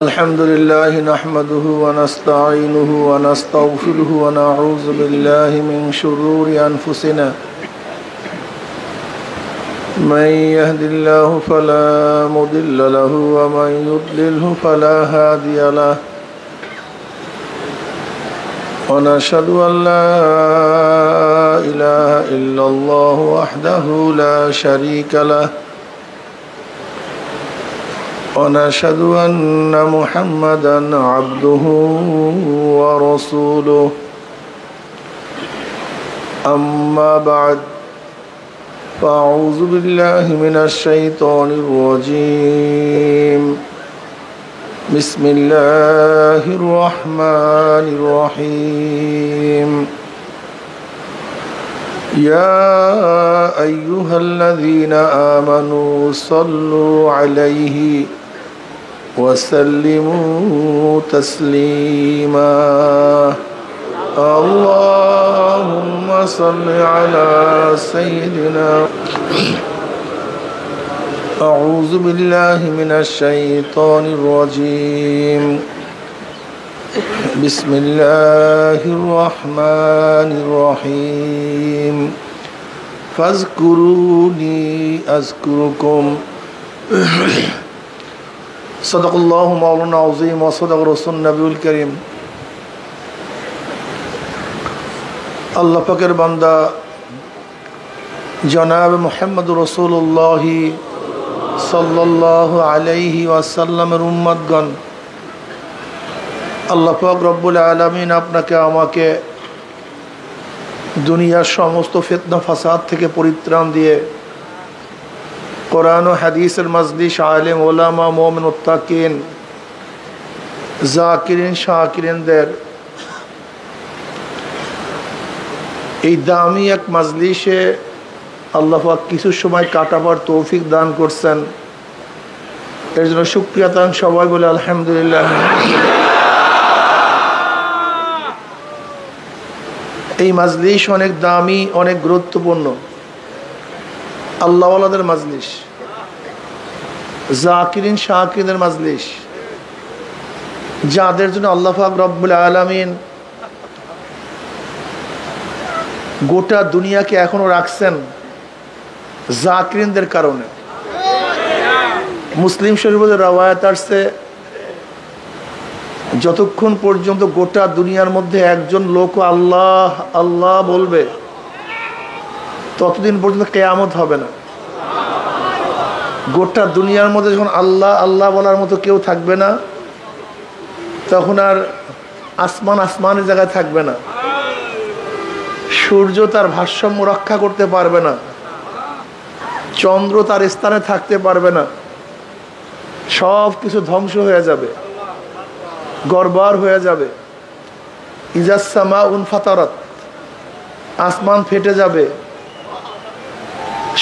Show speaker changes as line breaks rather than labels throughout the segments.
الحمد لله نحمده ونستعينه ونستغفره ونعوذ بالله من شرور أنفسنا من يهد الله فلا مضل له ومن يضلله فلا هادي له ونشهد أن لا إله إلا الله وحده لا شريك له ونشهد أن محمدا عبده ورسوله أما بعد فأعوذ بالله من الشيطان الرجيم بسم الله الرحمن الرحيم يا أيها الذين آمنوا صلوا عليه وسلموا تسليما اللهم صل على سيدنا أعوذ بالله من الشيطان الرجيم بسم الله الرحمن الرحيم فاذكروني أذكركم صدق الله مولانا العظيم وصدق رسول النبي الكريم আল্লাহ পাকের বান্দা জনাব মুহাম্মদ রাসূলুল্লাহ সাল্লাল্লাহু আলাইহি ওয়াসাল্লামের উম্মতগণ, আল্লাহ পাক রব্বুল আলামিন আপনাকে আমাকে দুনিয়ার সমস্ত ফিতনা ফাসাদ থেকে পরিত্রাণ দিয়ে কোরআন ও হাদিসের মজলিস, আলেম ওলামা, মুমিন মুত্তাকিন, জাকিরিন শাকিরিনদের এই দামি এক মজলিসে আল্লাহ পাক কিছু সময় কাটাবার তৌফিক দান করছেন। এর জন্য শুকরিয়া তান সবাই বলে আলহামদুলিল্লাহ। এই মজলিস অনেক দামি, অনেক গুরুত্বপূর্ণ। আল্লাহওয়ালাদের মজলিস, জাকিরিন শাকিরিনের মজলিস, যাদের জন্য আল্লাহ পাক রব্বুল আলামিন গোটা দুনিয়াকে এখনো রাখছেন জাকিরিনদের কারণে। মুসলিম শরীফের রওয়ায়াত আসছে, যতক্ষণ পর্যন্ত গোটা দুনিয়ার মধ্যে একজন লোক আল্লাহ আল্লাহ বলবে ততদিন পর্যন্ত কিয়ামত হবে না। গোটা দুনিয়ার মধ্যে যখন আল্লাহ আল্লাহ বলার মতো কেউ থাকবে না, তখন আর আসমান আসমানের জায়গায় থাকবে না, সূর্য তার ভারসাম্য রক্ষা করতে পারবে না, চন্দ্র তার স্থানে থাকতে পারবে না, সব কিছু ধ্বংস হয়ে যাবে, গড়বড় হয়ে যাবে। ইজাস সামা উনফাতারাত, আসমান ফেটে যাবে,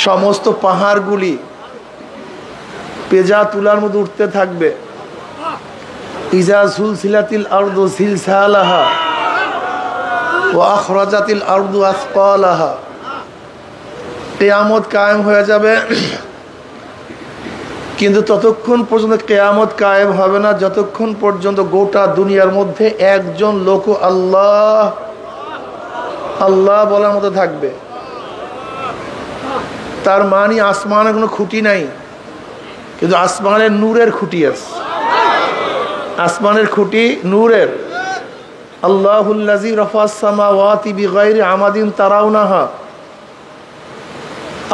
সমস্ত পাহাড়গুলি পেজা তুলার মধ্যে উঠতে থাকবে। ইজা জুলজিলাতিল আরদু জিলজালাহা ওয়া আখরাজাতিল আরদু আসকালাহা, কিয়ামত কায়েম হয়ে যাবে। কিন্তু ততক্ষণ পর্যন্ত কিয়ামত কায়েম হবে না যতক্ষণ পর্যন্ত গোটা দুনিয়ার মধ্যে একজন লোক আল্লাহ আল্লাহ বলার মতো থাকবে। তার মানে আসমানের কোনো খুঁটি নাই, কিন্তু আসমানের নূরের খুঁটি আছে। আসমানের খুঁটি নূরের। আল্লাহুল্লাযী রাফা'আস সামাওয়াতি বিগাইরি আমাদিন তারাউনাহা,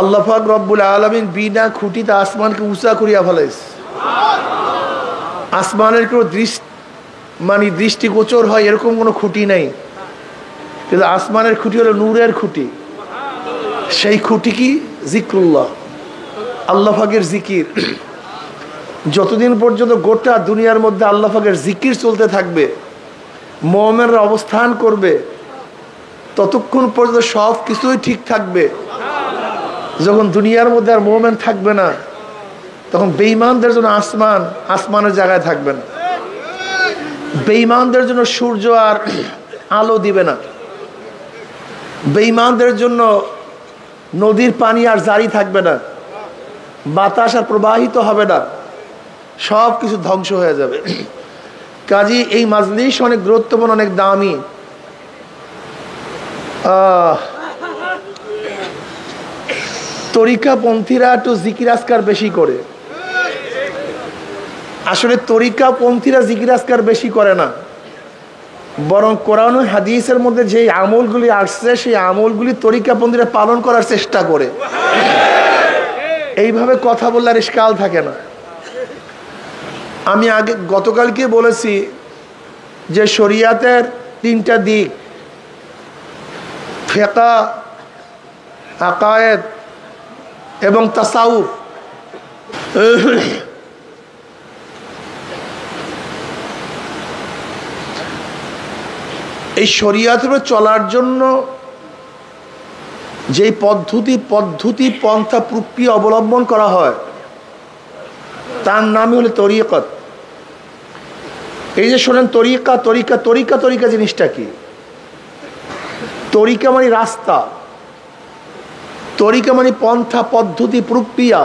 আল্লাহ পাক রব্বুল আলামিন বিনা খুঁটিতে আসমানকে উঁচা করিয়া ফেলাইছে। আসমানের কোনো দৃষ্টিগোচর হয় এরকম কোনো খুঁটি নাই, কিন্তু আসমানের খুঁটি হলো নূরের খুঁটি। সেই খুঁটি কি? জিক্রুল্লাহ, আল্লাহ পাকের জিকির। যতদিন পর্যন্ত গোটা দুনিয়ার মধ্যে আল্লাহ পাকের জিকির চলতে থাকবে, মুমিনরা অবস্থান করবে, ততক্ষণ পর্যন্ত সব কিছুই ঠিক থাকবে। যখন দুনিয়ার মধ্যে আর মুমিন থাকবে না, তখন বেঈমানদের জন্য আসমান আসমানের জায়গায় থাকবে না, বেঈমানদের জন্য সূর্য আর আলো দিবে না, বেঈমানদের জন্য নদীর পানি আর জারি থাকবে না, বাতাস আর প্রবাহিত হবে না, সব কিছু ধ্বংস হয়ে যাবে। কাজী এই মাজলিস অনেক গুরুত্বপূর্ণ, অনেক দামি। তরিকাপন্থীরা একটু জিকির আজকার বেশি করে। আসলে তরিকাপন্থীরা জিকির আজকার বেশি করে না, বরং কোরআন ও হাদিসের মধ্যে যে আমলগুলি আসছে সেই আমলগুলি তরিকাপন্থীরা পালন করার চেষ্টা করে। এইভাবে কথা বললে আর ইশকাল থাকে না। আমি আগে গতকালকে বলেছি যে শরিয়াতের তিনটা দিক, ফিকহ, আকায়েদ এবং তাসাউফ। এই শরিয়াতের চলার জন্য যেই পদ্ধতি পন্থা প্রক্রিয়া অবলম্বন করা হয় তার নামই হলো তরিকত। এই যে শোনেন তরিকা তরিকা তরিকা তরিকা জিনিসটা কি? তরিকা মানে রাস্তা, তরিকা মানে পন্থা পদ্ধতি প্রক্রিয়া।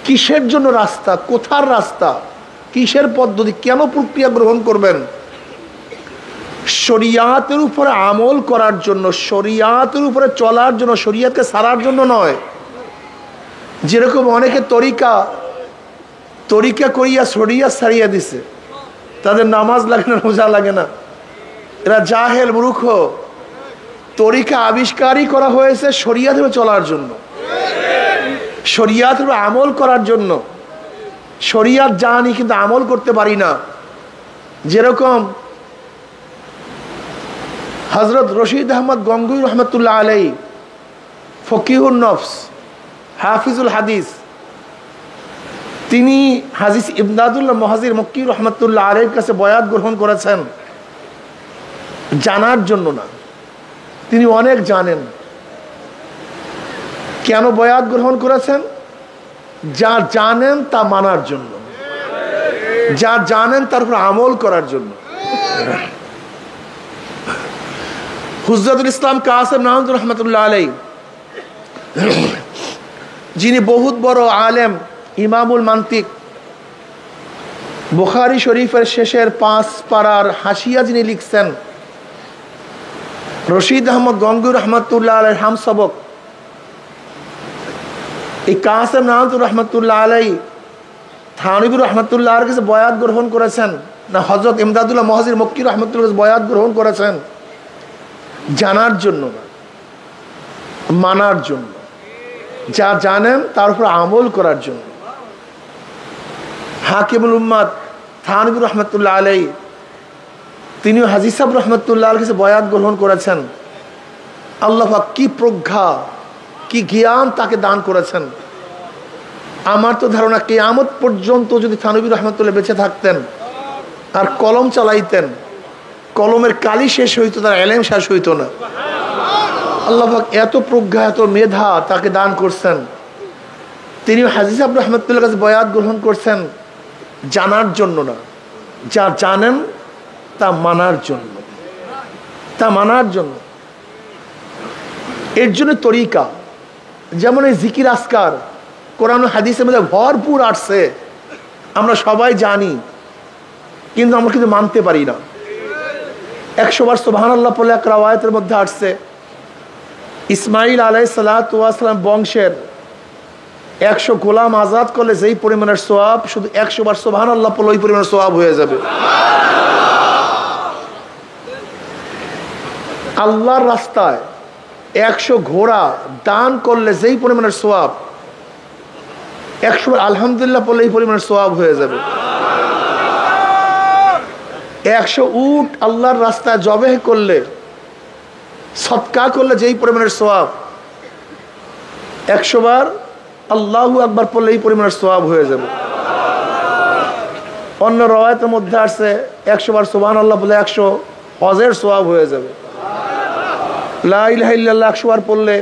কিসের জন্য রাস্তা, কোথার রাস্তা, কিসের পদ্ধতি, কেন প্রক্রিয়া গ্রহণ করবেন? শরিয়াতের উপরে আমল করার জন্য, শরিয়াতের উপরে চলার জন্য, শরিয়াতকে ছাড়ার জন্য নয়। যেরকম অনেকে তরিকা করিয়া শরিয়াত ছাড়িয়ে দিছে, তাদের নামাজ লাগে না, রোজা লাগে না, এরা জাহেল মূর্খ। তরিকা আবিষ্কারই করা হয়েছে শরিয়াতের চলার জন্য, শরিয়াতের আমল করার জন্য। শরিয়াত জানি কিন্তু আমল করতে পারি না। যেরকম হযরত রশিদ আহমদ গঙ্গুই রহমতুল্লাহ আলাইহি, ফকিহুন নফস, হাফিজুল হাদিস, তিনি হাজিস ইমদাদুল্লাহ মুহাজির মক্কি রহমতুল্লাহ আলাইহির কাছে বয়াত গ্রহণ করেছেন জানার জন্য না, তিনি অনেক জানেন। কেন বয়াত গ্রহণ করেছেন? যা জানেন তা মানার জন্য, যা জানেন তার উপর আমল করার জন্য। হুজরাতুল ইসলাম কাসেম নানউদ্দিন রহমতুল্লাহ আলাইহি, যিনি বহুত বড় আলেম, ইমামুল মান্তিক, বুখারী শরীফের শেষের 5 পারার হাসিয়া যিনি লিখছেন, রশিদ আহমদ গঙ্গুই রহমতুল্লাহ আলাইহির হামসবক, এই কাসেম নানউদ্দিন রহমতুল্লাহ আলাইহি থানবী রহমতুল্লাহর কাছে বয়াত গ্রহণ করেছেন না হযরত ইমদাদুল্লাহ মুহাজির মক্কি রহমতুল্লাহ কাছে বয়াত গ্রহণ করেছেন জানার জন্য না, মানার জন্য। যা জানেন তার উপর আমল করার জন্য। হাকিমুল উম্মাত থানবী রহমতুল্লাহ আলাইহি, তিনিও হাজী সাহেব রহমতুল্লাহর কাছে বয়াত গ্রহণ করেছেন। আল্লাহ পাক কি প্রজ্ঞা, কি জ্ঞান তাকে দান করেছেন। আমার তো ধারণা কিয়ামত পর্যন্ত যদি থানবী রহমতুল্লাহ বেঁচে থাকতেন আর কলম চালাইতেন, কলমের কালি শেষ হইতো, তার এলেম শেষ হইতো না। আল্লাহ পাক এত প্রজ্ঞা, এত মেধা তাকে দান করছেন। তিনি হাজী সাহেব রহমতুল্লাহর কাছে বয়াত গ্রহণ করছেন জানার জন্য না, যা জানেন তা মানার জন্য, তা মানার জন্য। এর জন্য তরিকা, যেমন এই জিকির আসকার কোরআন ও হাদিসের মধ্যে ভরপুর আসছে, আমরা সবাই জানি, কিন্তু আমরা কিন্তু মানতে পারি না। 100 বার সুবহানাল্লাহ পড়লে এক রাওয়ায়াতের মধ্যে আসছে ইসমাইল আলাইহিস সালাতু ওয়াস সালাম বংশের 100 গোলাম আজাদ করলে যেই পরিমাণের সওয়াব, শুধু 100 বার সুবহানাল্লাহ পড়লে ওই পরিমাণের সওয়াব হয়ে যাবে। আল্লাহর রাস্তায় 100 ঘোড়া দান করলে যেই পরিমাণের সওয়াব, 100 বার আলহামদুলিল্লাহ পড়লে এই পরিমাণের সওয়াব হয়ে যাবে। 100 উট আল্লাহর রাস্তায় জবেহ করলে, সদকা করলে যেই পরিমাণের সওয়াব, 100 বার আল্লাহু আকবার পড়লে এই পরিমাণের সওয়াব হয়ে যাবে। অন্য রওয়ায়াতের মধ্যে আসছে 100 বার সুবহানাল্লাহ বলে 100 হজের সওয়াব হয়ে যাবে। লা ইলাহা ইল্লাল্লাহ 100 বার পড়লে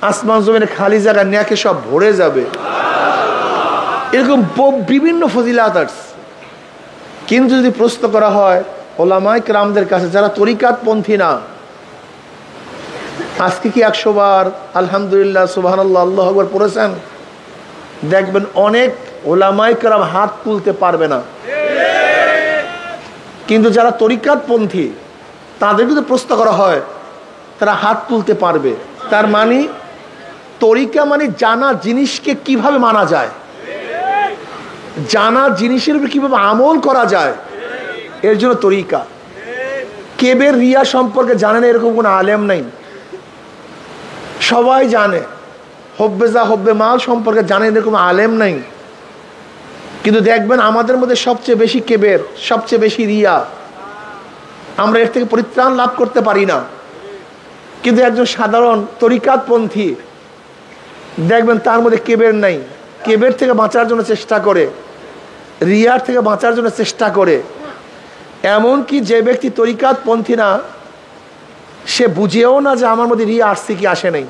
আসমান জমিনে খালি জায়গা নেকে সব ভরে যাবে। এরকম বিভিন্ন ফজিলাত আছে। কিন্তু যদি প্রশ্ন করা হয় ওলামায়ে কেরামদের কাছে যারা তরিকাত পন্থী না, আজকে কি 100 বার আলহামদুলিল্লাহ সুবহানাল্লাহ আল্লাহু আকবার পড়েছেন? দেখবেন অনেক ওলামায়ে কেরাম হাত তুলতে পারবে না। কিন্তু যারা তরিকাতপন্থী তাদের যদি প্রশ্ন করা হয় তারা হাত তুলতে পারবে। তার মানে তরিকা মানে জানা জিনিসকে কিভাবে মানা যায়, জানা জিনিসের উপর কিভাবে আমল করা যায়, এর জন্য তরিকা। কেবের রিয়া সম্পর্কে জানেন এরকম কোনো আলেম নাই, সবাই জানে। হব্বেজা হব্বে মাল সম্পর্কে জানেন এরকম আলেম নাই। কিন্তু দেখবেন আমাদের মধ্যে সবচেয়ে বেশি কেবের, সবচেয়ে বেশি রিয়া, আমরা এর থেকে পরিত্রাণ লাভ করতে পারি না। কিন্তু একজন সাধারণ তরিকাতপন্থী দেখবেন তার মধ্যে কেবের নাই, কেবের থেকে বাঁচার জন্য চেষ্টা করে, রিয়ার থেকে বাঁচার জন্য চেষ্টা করে। এমনকি যে ব্যক্তি তরিকাতপন্থী না, সে বুঝেও না যে আমার মধ্যে রিয়া আসছে কি আসে নাই,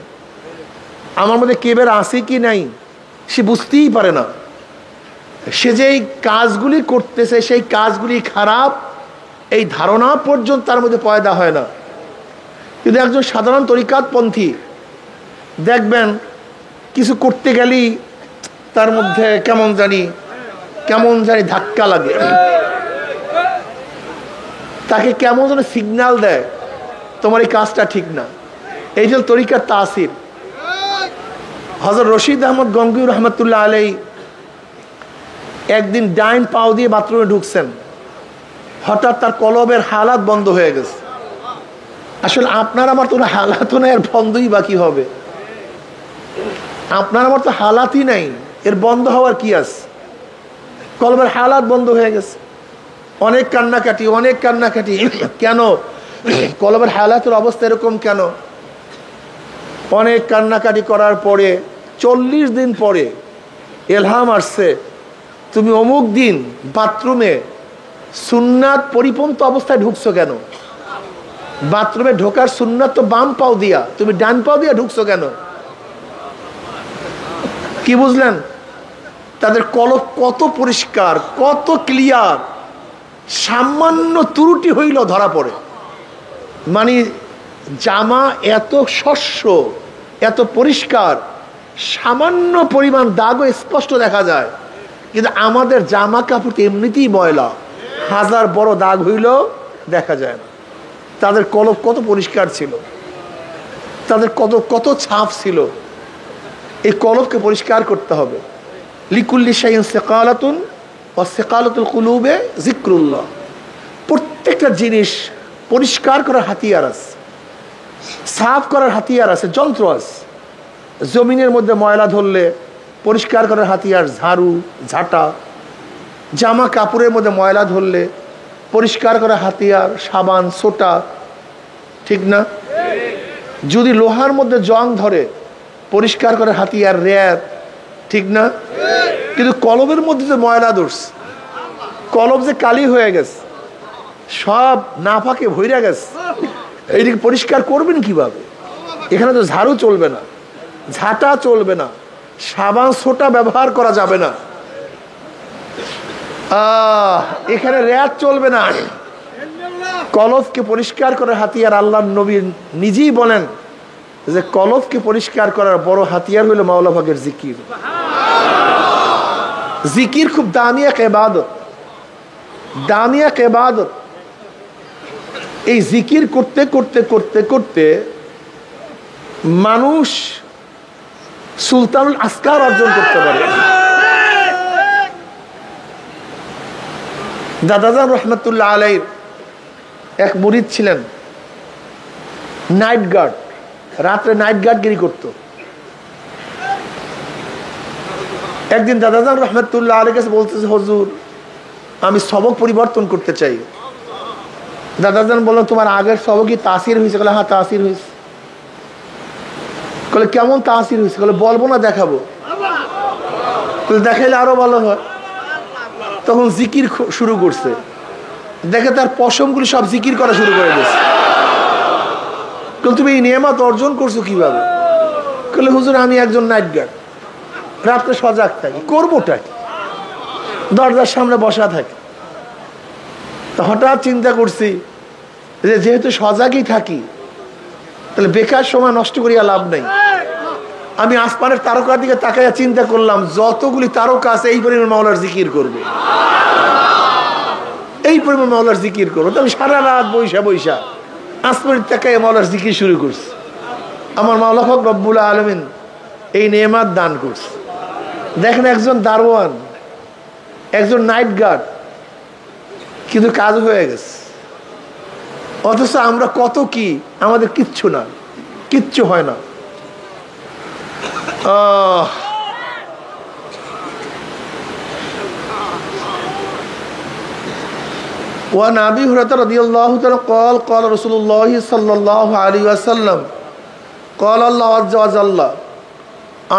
আমার মধ্যে কেবের আসে কি নাই, সে বুঝতেই পারে না। সে যেই কাজগুলি করতেছে সেই কাজগুলি খারাপ, এই ধারণা পর্যন্ত তার মধ্যে পয়দা হয় না। কিন্তু একজন সাধারণ তরিকাতপন্থী দেখবেন কিছু করতে গেলেই তার মধ্যে কেমন জানি ধাক্কা লাগে, তাকে কেমন যেন সিগন্যাল দেয় তোমার এই কাজটা ঠিক না। এই যে তরিকার তাসির। হযরত রশিদ আহমদ গঙ্গুহি রহমতুল্লাহ আলাইহি একদিন ডাইন পাও দিয়ে বাথরুমে ঢুকছেন, হঠাৎ তার কলবের হালাত বন্ধ হয়ে গেছে। আসলে আপনার আমার তো হালাতও নাই, এর বন্ধই বা কি হবে? আপনার আমার তো হালাতই নাই, এর বন্ধ হওয়ার কি আছে? কলবের হালাত বন্ধ হয়ে গেছে। অনেক কান্নাকাটি। কেন কলবের হালাতের অবস্থা এরকম কেন? অনেক কান্নাকাটি করার পরে 40 দিন পরে এলহাম আসছে, তুমি অমুক দিন বাথরুমে সুন্নাত পরিপন্থী অবস্থায় ঢুকছো কেন? বাথরুমে ঢোকার সুন্নাত তো বাম পাও দিয়া, তুমি ডান পাও দিয়া ঢুকছো কেন? কি বুঝলেন? তাদের কলব কত পরিষ্কার, কত ক্লিয়ার। সামান্য ত্রুটি হইল ধরা পড়ে। মানে জামা এত স্বচ্ছ, এত পরিষ্কার, সামান্য পরিমাণ দাগও স্পষ্ট দেখা যায়। কিন্তু আমাদের জামা কাপড় এমনিতেই ময়লা, হাজার বড় দাগ হইলেও দেখা যায় না। তাদের কলব কত পরিষ্কার ছিল, তাদের কত ছাপ ছিল। এই কলবকে পরিষ্কার করতে হবে। লিকুল্লি শাইইন সিকালাতুন ওয়া সিকালাতুল কুলুবে যিকরুল্লাহ। প্রত্যেকটা জিনিস পরিষ্কার করার হাতিয়ার আছে, সাফ করার হাতিয়ার আছে, যন্ত্র আছে। জমিনের মধ্যে ময়লা ধরলে পরিষ্কার করার হাতিয়ার ঝাড়ু, ঝাঁটা। জামা কাপড়ের মধ্যে ময়লা ধরলে পরিষ্কার করার হাতিয়ার সাবান, সোটা, ঠিক না? যদি লোহার মধ্যে জং ধরে পরিষ্কার করার হাতিয়ার র্যাত, ঠিক না? কিন্তু কলবের মধ্যে যে ময়লা ধরছে, কলব যে কালি হয়ে গেছে, সব নাফাকে ভইরা গেছে, এইদিকে পরিষ্কার করবেন কিভাবে? এখানে তো ঝাড়ু চলবে না, ঝাঁটা চলবে না, সাবান সোটা ব্যবহার করা যাবে না, এখানে র্যাত চলবে না। কলবকে পরিষ্কার করার হাতিয়ার আল্লাহর নবী নিজেই বলেন যে কলবকে পরিষ্কার করার বড় হাতিয়ার হলো মাওলা পাকের জিকির। জিকির খুব দামি এক ইবাদত, দামি এক ইবাদত। এই জিকির করতে করতে করতে করতে মানুষ সুলতানুল আসকার অর্জন করতে পারে। দাদাজান রহমতুল্লাহ আলাইহির এক মুরিদ ছিলেন, নাইট গার্ড, রাত্রে নাইট গার্ডগিরি করতো। একদিন দাদাজান রহমতুল্লাহ আলাইহির কাছে বলতেছে, হুজুর আমি সবক পরিবর্তন করতে চাই। দাদাজান বললেন, তোমার আগের সবকই তাসির হয়েছে? বলে হ্যাঁ তাসির হয়েছে। বলে কেমন তাসির হয়েছে? বলে বলবো না, দেখাবো। দেখাইলে আরো ভালো হয়। তখন জিকির শুরু করছে, দেখে তার পশমগুলি সব জিকির করা শুরু করে দিয়েছে। তুমি এই নিয়ামত অর্জন করছো কিভাবে? বলে হুজুর আমি একজন নাইট গার্ড, রাত্রে সজাগ থাকি, করবোটা কি? দরজার সামনে বসা থাকি। তো হঠাৎ চিন্তা করছি যে যেহেতু সজাগই থাকি, তাহলে বেকার সময় নষ্ট করিয়া লাভ নেই। আমি আসমানের তারকার দিকে তাকাইয়া চিন্তা করলাম, যতগুলি তারকা আছে এই পরিমাণ মাওলার জিকির করবে, এই পরিমাণ মাওলার জিকির করবো। তো আমি সারা রাত বৈশা বৈশা আসমানের তাকাইয়া মাওলার জিকির শুরু করছি। আমার মাওলা পাক রব্বুল আলামিন এই নেয়ামত দান করছে। দেখেন, একজন দারোয়ান, একজন নাইট গার্ড, কিন্তু কাজ হয়ে গেছে। অথচ আমরা কত কি, আমাদের কিচ্ছু না, কিচ্ছু হয় না। وعن أبي هريرة رضي الله تعالى قال قال رسول الله صلى الله عليه وسلم قال الله عز وجل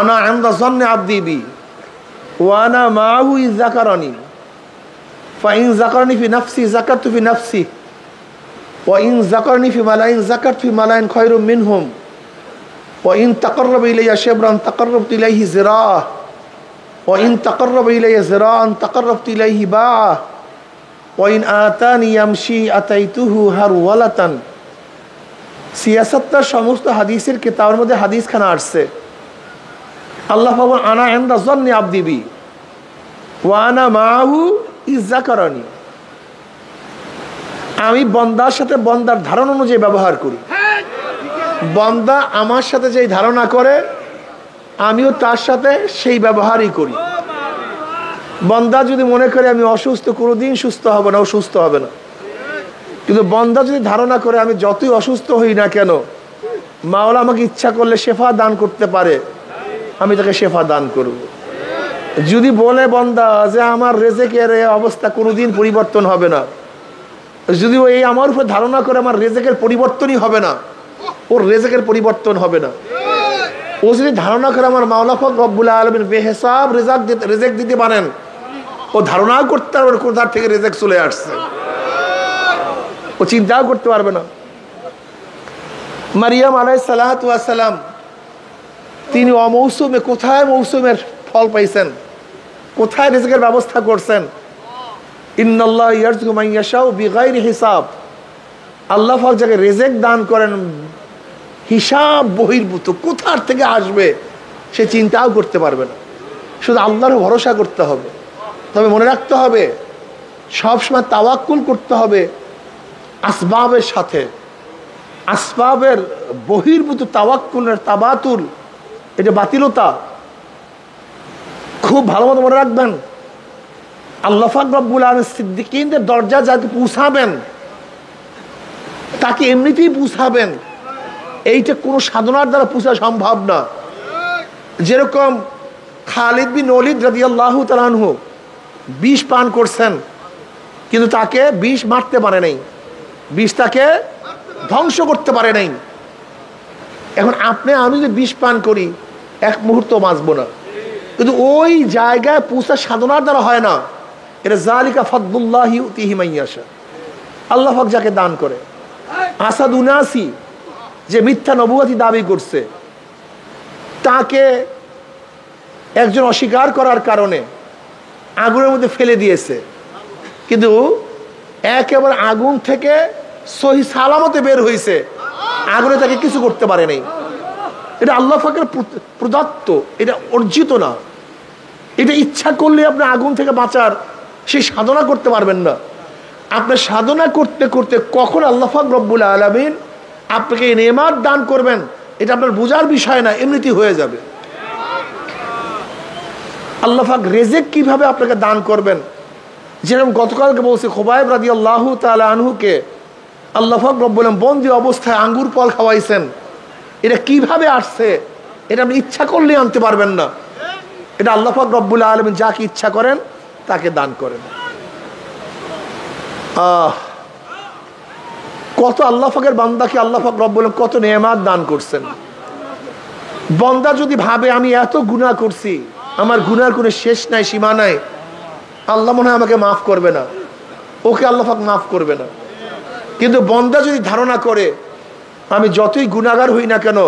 أنا عند ظن عبدي بي وأنا معه إذ ذكرني فإن ذكرني في نفسي ذكرت في نفسي وإن ذكرني في ملأ ذكرت في ملأ خير منهم وإن تقرب إلي شبرا تقربت إليه ذراعا وإن تقرب إلي ذراعا تقربت إليه باعا وإن آتاني يمشي أتيته هرولة। সিয়াসাতের সমস্ত হাদিসের কিতাবের মধ্যে হাদিস খানা আসছে, আল্লাহ পাক আনা ইনদা যন্নি আবদি বি ওয়া আনা মাহু ইয যাকারানি। আমি বন্দার সাথে বন্দার ধারণা অনুযায়ী ব্যবহার করি। বন্দা আমার সাথে যেই ধারণা করে আমিও তার সাথে সেই ব্যবহারই করি। বন্দা যদি মনে করে আমি অসুস্থ, কোনোদিন সুস্থ হবে না, ও সুস্থ হবে না। কিন্তু বন্দা যদি ধারণা করে আমি যতই অসুস্থ হই না কেন মাওলা আমাকে ইচ্ছা করলে শেফা দান করতে পারে, আমি তাকে শেফা দান করব। যদি বলে বন্দা যে আমার রেজেকের অবস্থা কোনোদিন পরিবর্তন হবে না, যদি ও এই আমার উপর ধারণা করে আমার রেজেকের পরিবর্তনই হবে না, ওর রেজেকের পরিবর্তন হবে না। ও যদি ধারণা করে আমার মাওলা পাক রব্বুল আলামিন বেহিসাব রেজেক দিতে পারেন, ও ধারণাও করতে পারবে কোথার থেকে রেজেক চলে আসছে, ও চিন্তাও করতে পারবে না। মারিয়াম আলাইহিস সালাতু ওয়াস সালাম তিনি অমৌসুমে কোথায় মৌসুমের ফল পাইছেন, কোথায় রিজকের ব্যবস্থা করছেন। ইন্নাল্লাহ ইয়ারযুকু মান ইয়াশাউ বিগাইরি হিসাব। আল্লাহ পাক যাকে রিজক দান করেন হিসাব বহির্ভূত, কোথার থেকে আসবে সে চিন্তাও করতে পারবে না। শুধু আল্লাহর ভরসা করতে হবে। তবে মনে রাখতে হবে সবসময় তাওয়াক্কুল করতে হবে আসবাবের সাথে। আসবাবের বহির্ভূত তাওয়াক্কুলের তাবাতুল, এটা বাতিলতা। খুব ভালো মতো মনে রাখবেন, আল্লাহ পাক রব্বুল আলামিন সিদ্দিকীনদের দরজা যাকে পৌঁছাবেন তাকে এমনিতেই পৌঁছাবেন, এইটা কোনো সাধনার দ্বারা পৌঁছা সম্ভব না। যেরকম খালিদ বিন ওলীদ রাদিয়াল্লাহু তাআলা আনহু বিষ পান করছেন, কিন্তু তাকে বিষ মারতে পারে নাই, বিষ তাকে ধ্বংস করতে পারে নাই। এখন আপনি আমি যে বিষ পান করি এক মুহূর্ত বাঁচবো না, কিন্তু ওই জায়গায় পৌঁছা সাধনার দ্বারা হয় না। এটা যালিকা ফাদলুল্লাহি ইউতিহি মান ইয়াশা, আল্লাহ পাক যাকে দান করে। আসাদ উনাসি যে মিথ্যা নবুয়তি দাবি করছে, তাকে একজন অস্বীকার করার কারণে আগুনের মধ্যে ফেলে দিয়েছে, কিন্তু একেবারে আগুন থেকে সহি সালামতে বের হয়েছে, আগুনে তাকে কিছু করতে পারে নাই। এটা আল্লাহ পাকের প্রদত্ত, এটা অর্জিত না। এটা ইচ্ছা করলে আপনি আগুন থেকে বাঁচার সেই সাধনা করতে পারবেন না। আপনার সাধনা করতে করতে কখন আল্লাহ পাক রব্বুল আলামিন আপনাকে এই নেয়ামত দান করবেন এটা আপনার বোঝার বিষয় না, এমনিতেই হয়ে যাবে। আল্লাহ পাক রিজক কিভাবে আপনাকে দান করবেন, যেরকম গতকালকে বলছি খুবাইব রাদিয়াল্লাহু তাআলা আনহুকে আল্লাহ পাক রব্বুল আলামিন বন্দি অবস্থায় আঙ্গুর ফল খাওয়াইছেন। এটা কিভাবে আসছে এটা আপনি ইচ্ছা করলে আনতে পারবেন না। এটা আল্লাহ পাক রব্বুল আলামিন যাকে ইচ্ছা করেন তাকে দান করেন। কত আল্লাহ পাকের বান্দাকে আল্লাহ পাক রব্বুল আলামিন কত নেয়ামত দান করছেন। বান্দা যদি ভাবে আমি এত গুনাহ করছি, আমার গুনার কোনো শেষ নাই, সীমা নাই, আল্লাহ মনে হয় আমাকে মাফ করবে না, ওকে আল্লাহ পাক মাফ করবে না। কিন্তু বান্দা যদি ধারণা করে আমি যতই গুনাহগার হই না কেন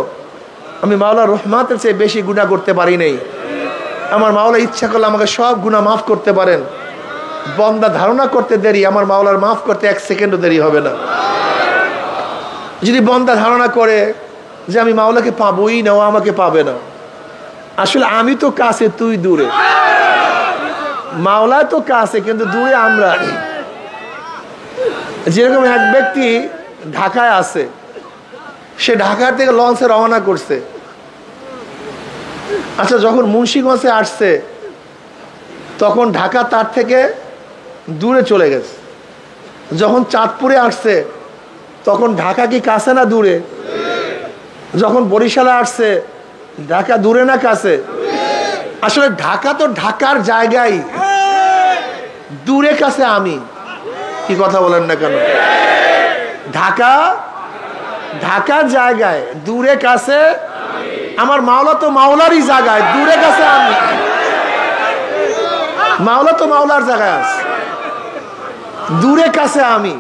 আমি মাওলার রহমতের চেয়ে বেশি গুনাহ করতে পারি নাই, আমার মাওলা ইচ্ছা করলে আমাকে সব গুনাহ মাফ করতে পারেন, বান্দা ধারণা করতে দেরি, আমার মাওলার মাফ করতে এক সেকেন্ডও দেরি হবে না। যদি বান্দা ধারণা করে যে আমি মাওলাকে পাবোই না, ও আমাকে পাবে না, আসলে আমি তো কাছে, তুই দূরে। মাওলা তো কাছে, কিন্তু দূরে আমরা। যেরকম এক ব্যক্তি ঢাকায় আছে, সে ঢাকার থেকে লঞ্চে রওনা করছে। আচ্ছা, যখন মুন্সিগঞ্জে আসছে তখন ঢাকা তার থেকে দূরে চলে গেছে। যখন চাঁদপুরে আসছে তখন ঢাকা কি কাছে না দূরে? যখন বরিশালে আসছে ঢাকা দূরে না কাছে? আসলে ঢাকা তো ঢাকার জায়গায়, দূরে কাছে আমি। কি কথা বলেন না কেন? ঢাকা ঢাকার জায়গায়, দূরে কাছে আমার মাওলা তো মাওলারই জায়গায়, দূরে কাছে আমি। মাওলা তো মাওলার জায়গায় আছে, দূরে কাছে আমি।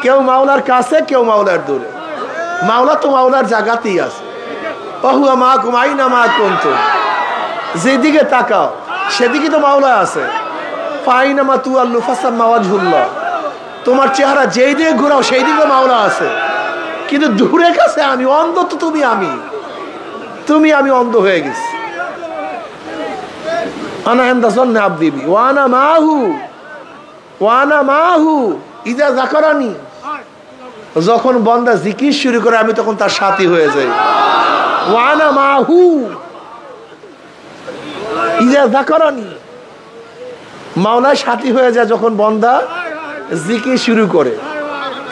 কেউ মাওলার কাছে, কেউ মাওলার দূরে। মাওলা তো মাওলার জায়গাতেই আছে। ওহুয়া মাকুম আইনা মা কুনতুম, যেদিকে তাকাও সেদিকে তো মাওলা আছে। ফাইনামা তুআল্লু ফাসাম্মা ওয়াজহুল্লাহ, তোমার চেহারা যেই দিকে ঘোরাও সেই দিকে মাওলা আছে। কিন্তু দূরে কাছে আমি, অন্ধ তো তুমি, আমি অন্ধ হয়ে গেছি। আনা ইনদা যান্নি আবদি বি ওয়া আনা মাহু ইযা যাকারানি, যখন বান্দা জিকির শুরু করে আমি তখন তার সাথী হয়ে যাই। ওয়া আনা মাহু ইযা যাকারানি, মাওলার সাথী হয়ে যায় যখন বান্দা জিকির শুরু করে।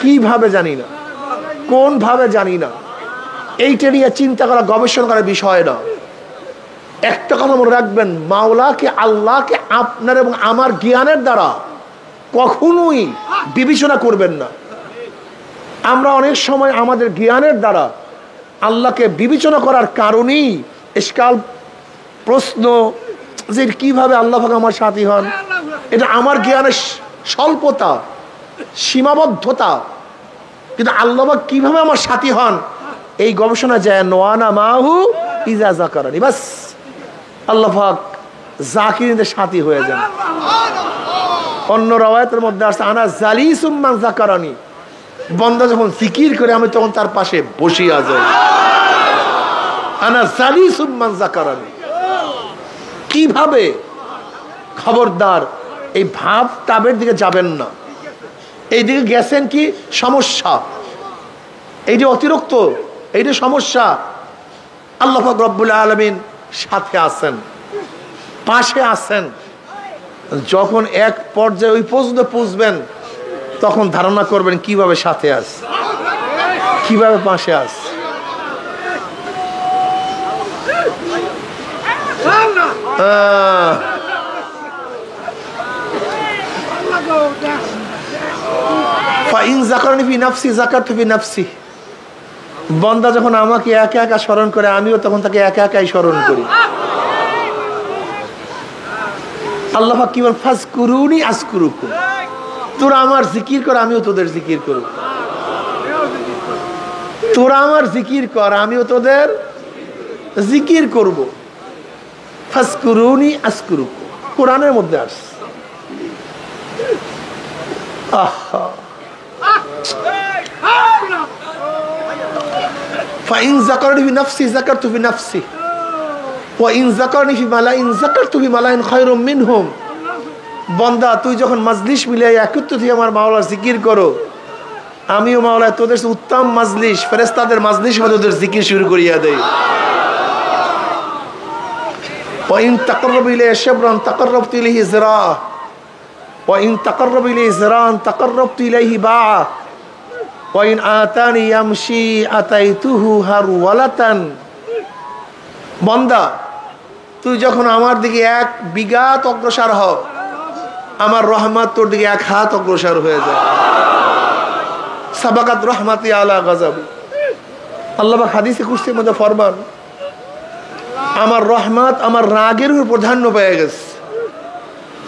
কিভাবে জানি না, কোন ভাবে জানি না, এইটা নিয়ে চিন্তা করা, গবেষণা করার বিষয় না। একটা কথা মনে রাখবেন, মাওলাকে, আল্লাহকে আপনার এবং আমার জ্ঞানের দ্বারা কখনোই বিবেচনা করবেন না। আমরা অনেক সময় আমাদের জ্ঞানের দ্বারা আল্লাহকে বিবেচনা করার কারণেই ইশকাল, প্রশ্ন যে কিভাবে আল্লাহ পাক আমার সাথী হন। এটা আমার জ্ঞানের স্বল্পতা, সীমাবদ্ধতা। কিন্তু আল্লাহ পাক কিভাবে আমার সাথী হন, এই গবেষণা যায় নোয়ানা মাহু ইজা যাকারানি, বাস আল্লাহ পাক জাকিরদের সাথী হয়ে যান। অন্য রাওয়ায়াতের মধ্যে আসছে আনা জালিসুম মান যাকারানি, বান্দা যখন জিকির করে আমি তখন তার পাশে বসিয়া যাই। আনা জালিসুম মান যাকারানি। কিভাবে? খবরদার এই ভাব তাবের দিকে যাবেন না। এই দিকে গেছেন কি সমস্যা, এইটা অতিরিক্ত, এইটা সমস্যা। আল্লাহ পাক রব্বুল আলামিন সাথে আছেন, পাশে আছেন। যখন এক পর্যায়ে ওই পর্যন্ত পৌঁছবেন তখন ধারণা করবেন কিভাবে সাথে আছে, কিভাবে পাশে আছে। বান্দা যখন আমাকে একা একা স্মরণ করে আমিও তখন তাকে একা একাই স্মরণ করি। আল্লাহ পাক কি বলেন, ফাজকুরুনি আযকুরুকুম, তোরা আমার জিকির কর আমিও তোদের জিকির করব। তোরা আমার জিকির কর আমিও তোদের জিকির করব। ফাজকুরুনি আযকুরুকুম কোরআনের মধ্যে আসছে। ফাইন যাকারনি ফি নাফসি যাকারতু ফি নাফসি ওয়া ইন যাকারনি ফি মালাইন যাকারতু ফি মালাইন খায়রুম মিনহুম। বান্দা তুই যখন মাজলিস মিলে একত্র থেকে আমার মাওলার জিকির করো, আমিও মাওলা তোদের উত্তম মাজলিস, ফেরেশতাদের মাজলিস মধ্যে তোদের জিকির শুরু করিয়া দেই। ওয়া ইন তাকাররাবু ইলাইহি শিবরান তাকাররাবতু ইলাইহি যিরা ওয়া ইন তাকাররাবু ইলাইহি যিরান তাকাররাবতু ইলাইহি বা'a ওয়া ইন আতানি ইয়ামশি আতাইতুহু হারওয়ালাতান। বান্দা তুই যখন আমার দিকে এক বিঘাত অগ্রসর হও, আমার রহমত তোর দিকে এক হাত অগ্রসর হয়ে যায়। সাবাকাত রহমাতি আলা গাযাবি। আল্লাহ পাক হাদিসে কুদসির মধ্যে ফরমান, আমার রহমত আমার রাগের উপর প্রাধান্য পেয়ে গেছে,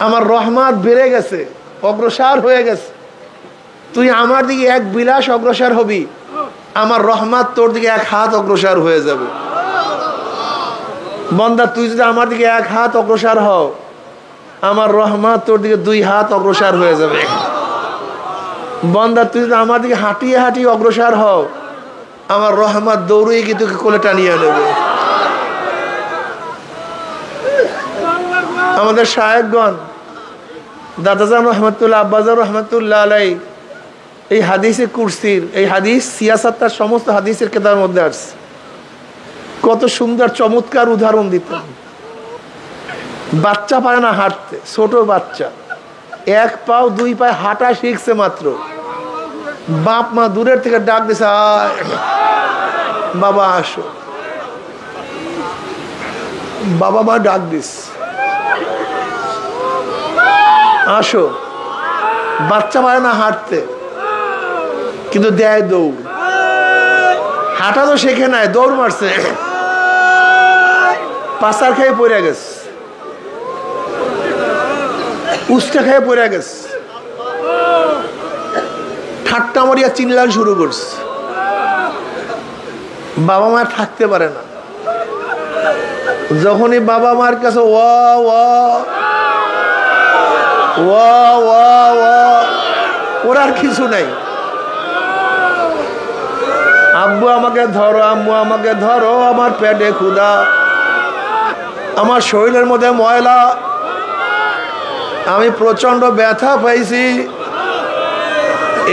আমার রহমত বেড়ে গেছে, অগ্রসর হয়ে গেছে। তুই আমার দিকে এক বিলাস অগ্রসর হবি, আমার রহমত তোর দিকে এক হাত অগ্রসর হয়ে যাবে। বান্দা তুই যদি আমার দিকে এক হাত অগ্রসর হও, আমার রহমত তোর দিকে দুই হাত অগ্রসর হয়ে যাবে। বান্দা তুই যদি আমার দিকে হাঁটিয়ে হাঁটিয়ে অগ্রসর হও, আমার রহমত দৌড়িয়ে গিয়ে তোকে কোলে টানিয়ে নেবে। আমাদের শায়েখগণ দাদাজান রহমতুল্লাহ, আব্বাজান রহমতুল্লাহ আলাই এই হাদিসে কুরসির, এই হাদিস সিয়াসাত্তার সমস্ত হাদিসের কেতাবের মধ্যে আসছে। কত সুন্দর চমৎকার উদাহরণ দিতেন। বাচ্চা পারে না হাঁটতে, ছোট বাচ্চা, 1 পাও 2 পায়ে হাঁটা শিখছে মাত্র, বাপ মা দূরের থেকে ডাক দিছে, আয় বাবা আসো। বাবা মা ডাক দিস, আসো। বাচ্চা পারে না হাঁটতে, কিন্তু দেয় দৌড়। হাঁটা তো শেখে নাই, দৌড় মারছে, পাচার খেয়ে পড়ে গেছে, উস্তা খেয়ে পড়ে গেছে, ঠাট্টা মারিয়া চিল্লান শুরু করছে। বাবা মা থাকতে পারে না। যখনই বাবা মার কাছে ওয়া ওয়া ওয়া ওয়া ওয়া, ওর আর কিছু নাই। আব্বু আমাকে ধরো, আম্মু আমাকে ধরো, আমার পেটে ক্ষুধা, আমার শরীরের মধ্যে ময়লা, আমি প্রচন্ড ব্যথা পাইছি।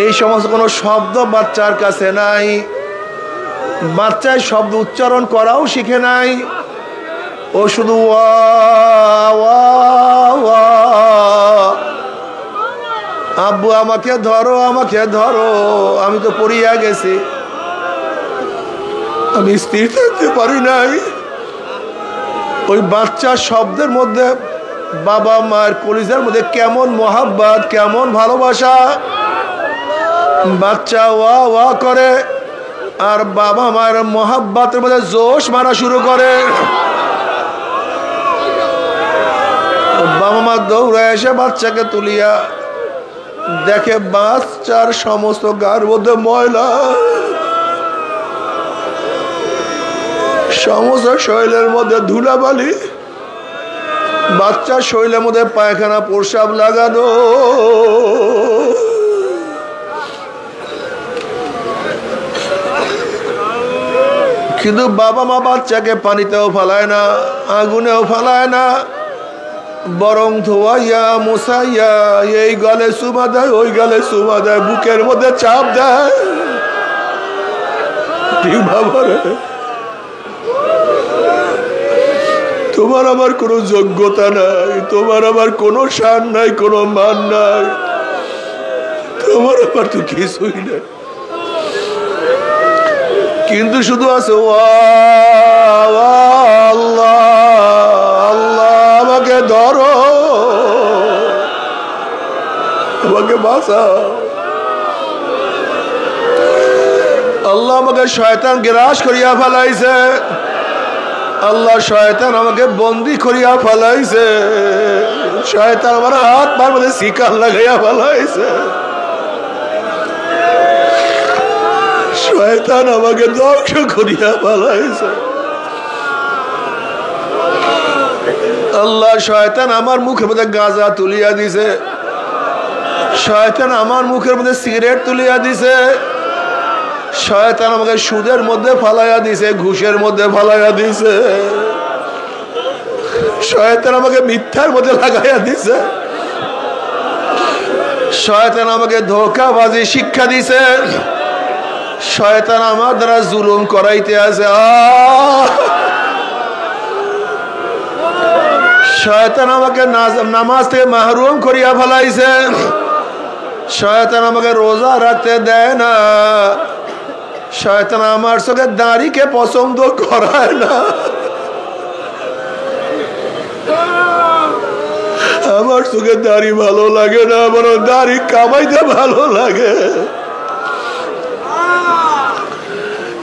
এই সমস্ত কোনো শব্দ বাচ্চার কাছে নাই। বাচ্চায় শব্দ উচ্চারণ করাও শিখে নাই। ও শুধু ওয়া ওয়া ওয়া, আব্বু আমাকে ধরো, আমাকে ধরো, আমি তো পড়িয়া গেছি, আমি স্থির থাকতে পারি নাই। ওই বাচ্চার শব্দের মধ্যে বাবা মার কলিজার মধ্যে কেমন মোহাব্বত, কেমন ভালোবাসা। বাচ্চা ওয়া ওয়া করে আর বাবা মার মোহাব্বতের মধ্যে জোশ মারা শুরু করে। বাবা মা দৌড়ে এসে বাচ্চাকে তুলিয়া দেখে বাচ্চার সমস্ত গার মধ্যে ময়লা, সমস্ত শরীরের মধ্যে ধুলাবালি, বাচ্চার শরীরের মধ্যে পায়খানা প্রসাব লাগানো। কিন্তু বাবা মা বাচ্চাকে পানিতেও ফালায় না, আগুনেও ফালায় না, বরং ধোয়াইয়া মুছাইয়া এই গালে চুমা দেয়, ওই গালে চুমা দেয়, বুকের মধ্যে চাপ দেয়। ঠিক বাবা রে, তোমার আমার কোনো যোগ্যতা নাই, তোমার আমার কোনো শান নাই, কোনো মান নাই, তোমার আমার তো কিছুই নাই। কিন্তু শুধু আছে আল্লাহ আল্লাহ, আমাকে ধরো, আমাকে বাঁচাও। আল্লাহ আমাকে শয়তান গ্রাস করিয়া ফেলাইছে, আল্লাহ শয়তান আমাকে বন্দি করিয়া ফেলাইছে, শয়তান আমার হাত পার মধ্যে শিকার লাগাইয়া ফেলাইছে, শয়তান আমাকে ধ্বংস করিয়া ফেলাইছে। আল্লাহ শয়তান আমার মুখের মধ্যে গাঁজা তুলিয়া দিছে, শয়তান আমার মুখের মধ্যে সিগারেট তুলিয়া দিছে, শয়তান আমাকে সুদের মধ্যে ফালাইয়া দিছে, ঘুষের মধ্যে ফালাইয়া দিছে, শয়তান আমাকে মিথ্যার মধ্যে লাগাইয়া দিছে, শয়তান আমাকে ধোঁকাবাজি শিক্ষা দিছে, শয়তান আমার দ্বারা জুলুম করাইতে আছে। শয়তান আমাকে নামাজ থেকে মাহরুম করিয়া ফেলাইছে, শয়তান আমাকে রোজা রাখতে দেয় না, শয়তান আমার চোখে দাড়িকে পছন্দ করায় না, আমার চোখে দাড়ি ভালো লাগে না, আমার দাড়ি কামাইতে ভালো লাগে।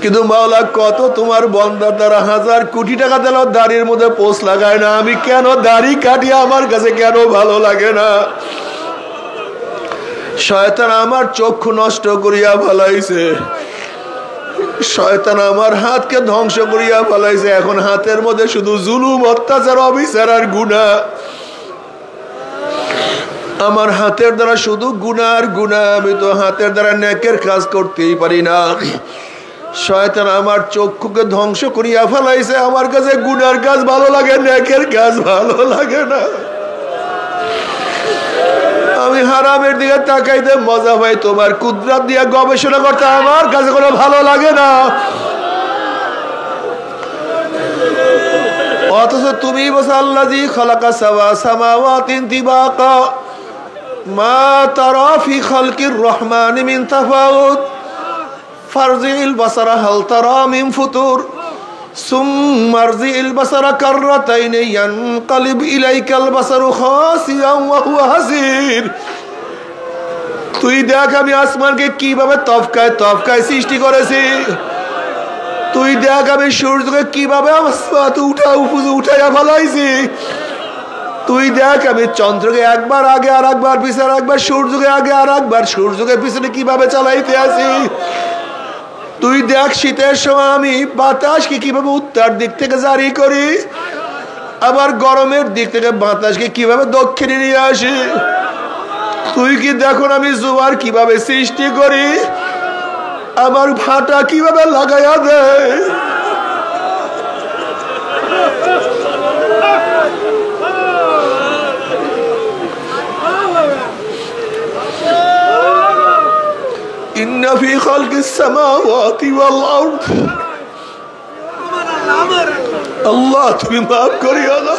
কিন্তু মাওলা কত তোমার বন্দার দ্বারা 1000 কোটি টাকা দিল, দাড়ির মধ্যে পোষ লাগায় না, আমি কেন দাড়ি কাটি, আমার কাছে কেন ভালো লাগে না? শয়তান আমার চক্ষু নষ্ট করিয়া ফেলাইছে, শয়তান আমার হাতকে ধ্বংস করিয়া ফেলাইছে। এখন হাতের মধ্যে শুধু জুলুম, অত্যাচার, অবিচার আর গুনাহ। আমার হাতের দ্বারা শুধু গুনাহ আর গুনাহ, আমি তো হাতের দ্বারা নেকের কাজ করতেই পারি না। শয়তান আমার চক্ষুকে ধ্বংস করিয়া ফেলাইছে, আমার কাছে গুনার কাজ ভালো লাগে, নেকের কাজ ভালো লাগে না। আমি হারামের দিকে তাকাইতে মজা পাই, তোমার কুদরত দিয়ে গবেষণা করতে আমার কাছে কোনো ভালো লাগে না। অথচ তুমি বলছো আল্লাযী খালাকা সাবা সামাওয়াতিন তিবাকা মা তারা ফি খালকির রহমানি মিন তাফাউত ফারজিল বাসারা হাল তারা মিন ফুতুর সুম্মা আরজিল বাসারা কাররাতাইন ইয়ানকালিব ইলাইকাল বাসারু খাসিয়ান ওয়া হুয়া হাসির। তুই দেখ আমি আসমানকে কিভাবে তফকায় তফকায় সৃষ্টি করেছি। তুই দেখ আমি সূর্যকে কিভাবে উঠাইয়া ফেলাইছি। তুই দেখ আমি চন্দ্রকে একবার আগে আর একবার পিছনে, একবার সূর্যকে আগে আর একবার সূর্যকে পিছনে কিভাবে চালাইতে আছি। তুই দেখ শীতের সময় আমি বাতাসকে কিভাবে উত্তর দিক থেকে জারি করি, আবার গরমের দিক থেকে বাতাসকে কিভাবে দক্ষিণে নিয়ে আসি। তুই কি দেখো আমি জোয়ার কিভাবে সৃষ্টি করি, আবার ভাটা কিভাবে লাগাইয়া দেয়। ইন্না ফি খালকিস সামাওয়াতি ওয়াল আরদ। আল্লাহ তুমি মাফ করিও না।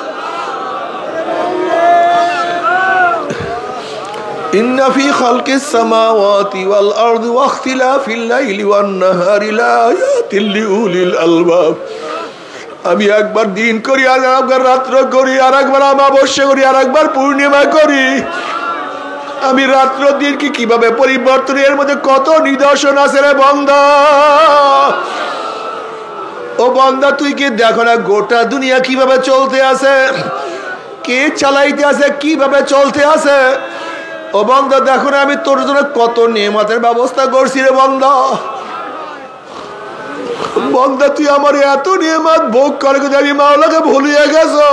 ইন্না ফি খালকিস সামাওয়াতি ওয়াল আরদি ওয়া ইখতিলাফিল লাইলি ওয়ান নাহারি লাআয়াতিল লিউলিল আলবাব। আমি একবার দিন করি, আর একবার রাত্র করি, আর একবার অমাবস্যা করি, আর একবার পূর্ণিমা করি। আমি রাত্র দিনকে কিভাবে পরিবর্তন, এর মধ্যে কত নিদর্শন আছে রে বান্দা। ও বান্দা তুই কি দেখো না গোটা দুনিয়া কিভাবে চলতে আছে, কে চালাইতে আছে, কিভাবে চলতে আছে। ও বান্দা দেখো না আমি তোর জন্য কত নেয়ামতের ব্যবস্থা করছি রে বান্দা। বান্দা তুই আমার এত নেয়ামত ভোগ করে আমি মাওলাকে ভুলিয়ে গেছো।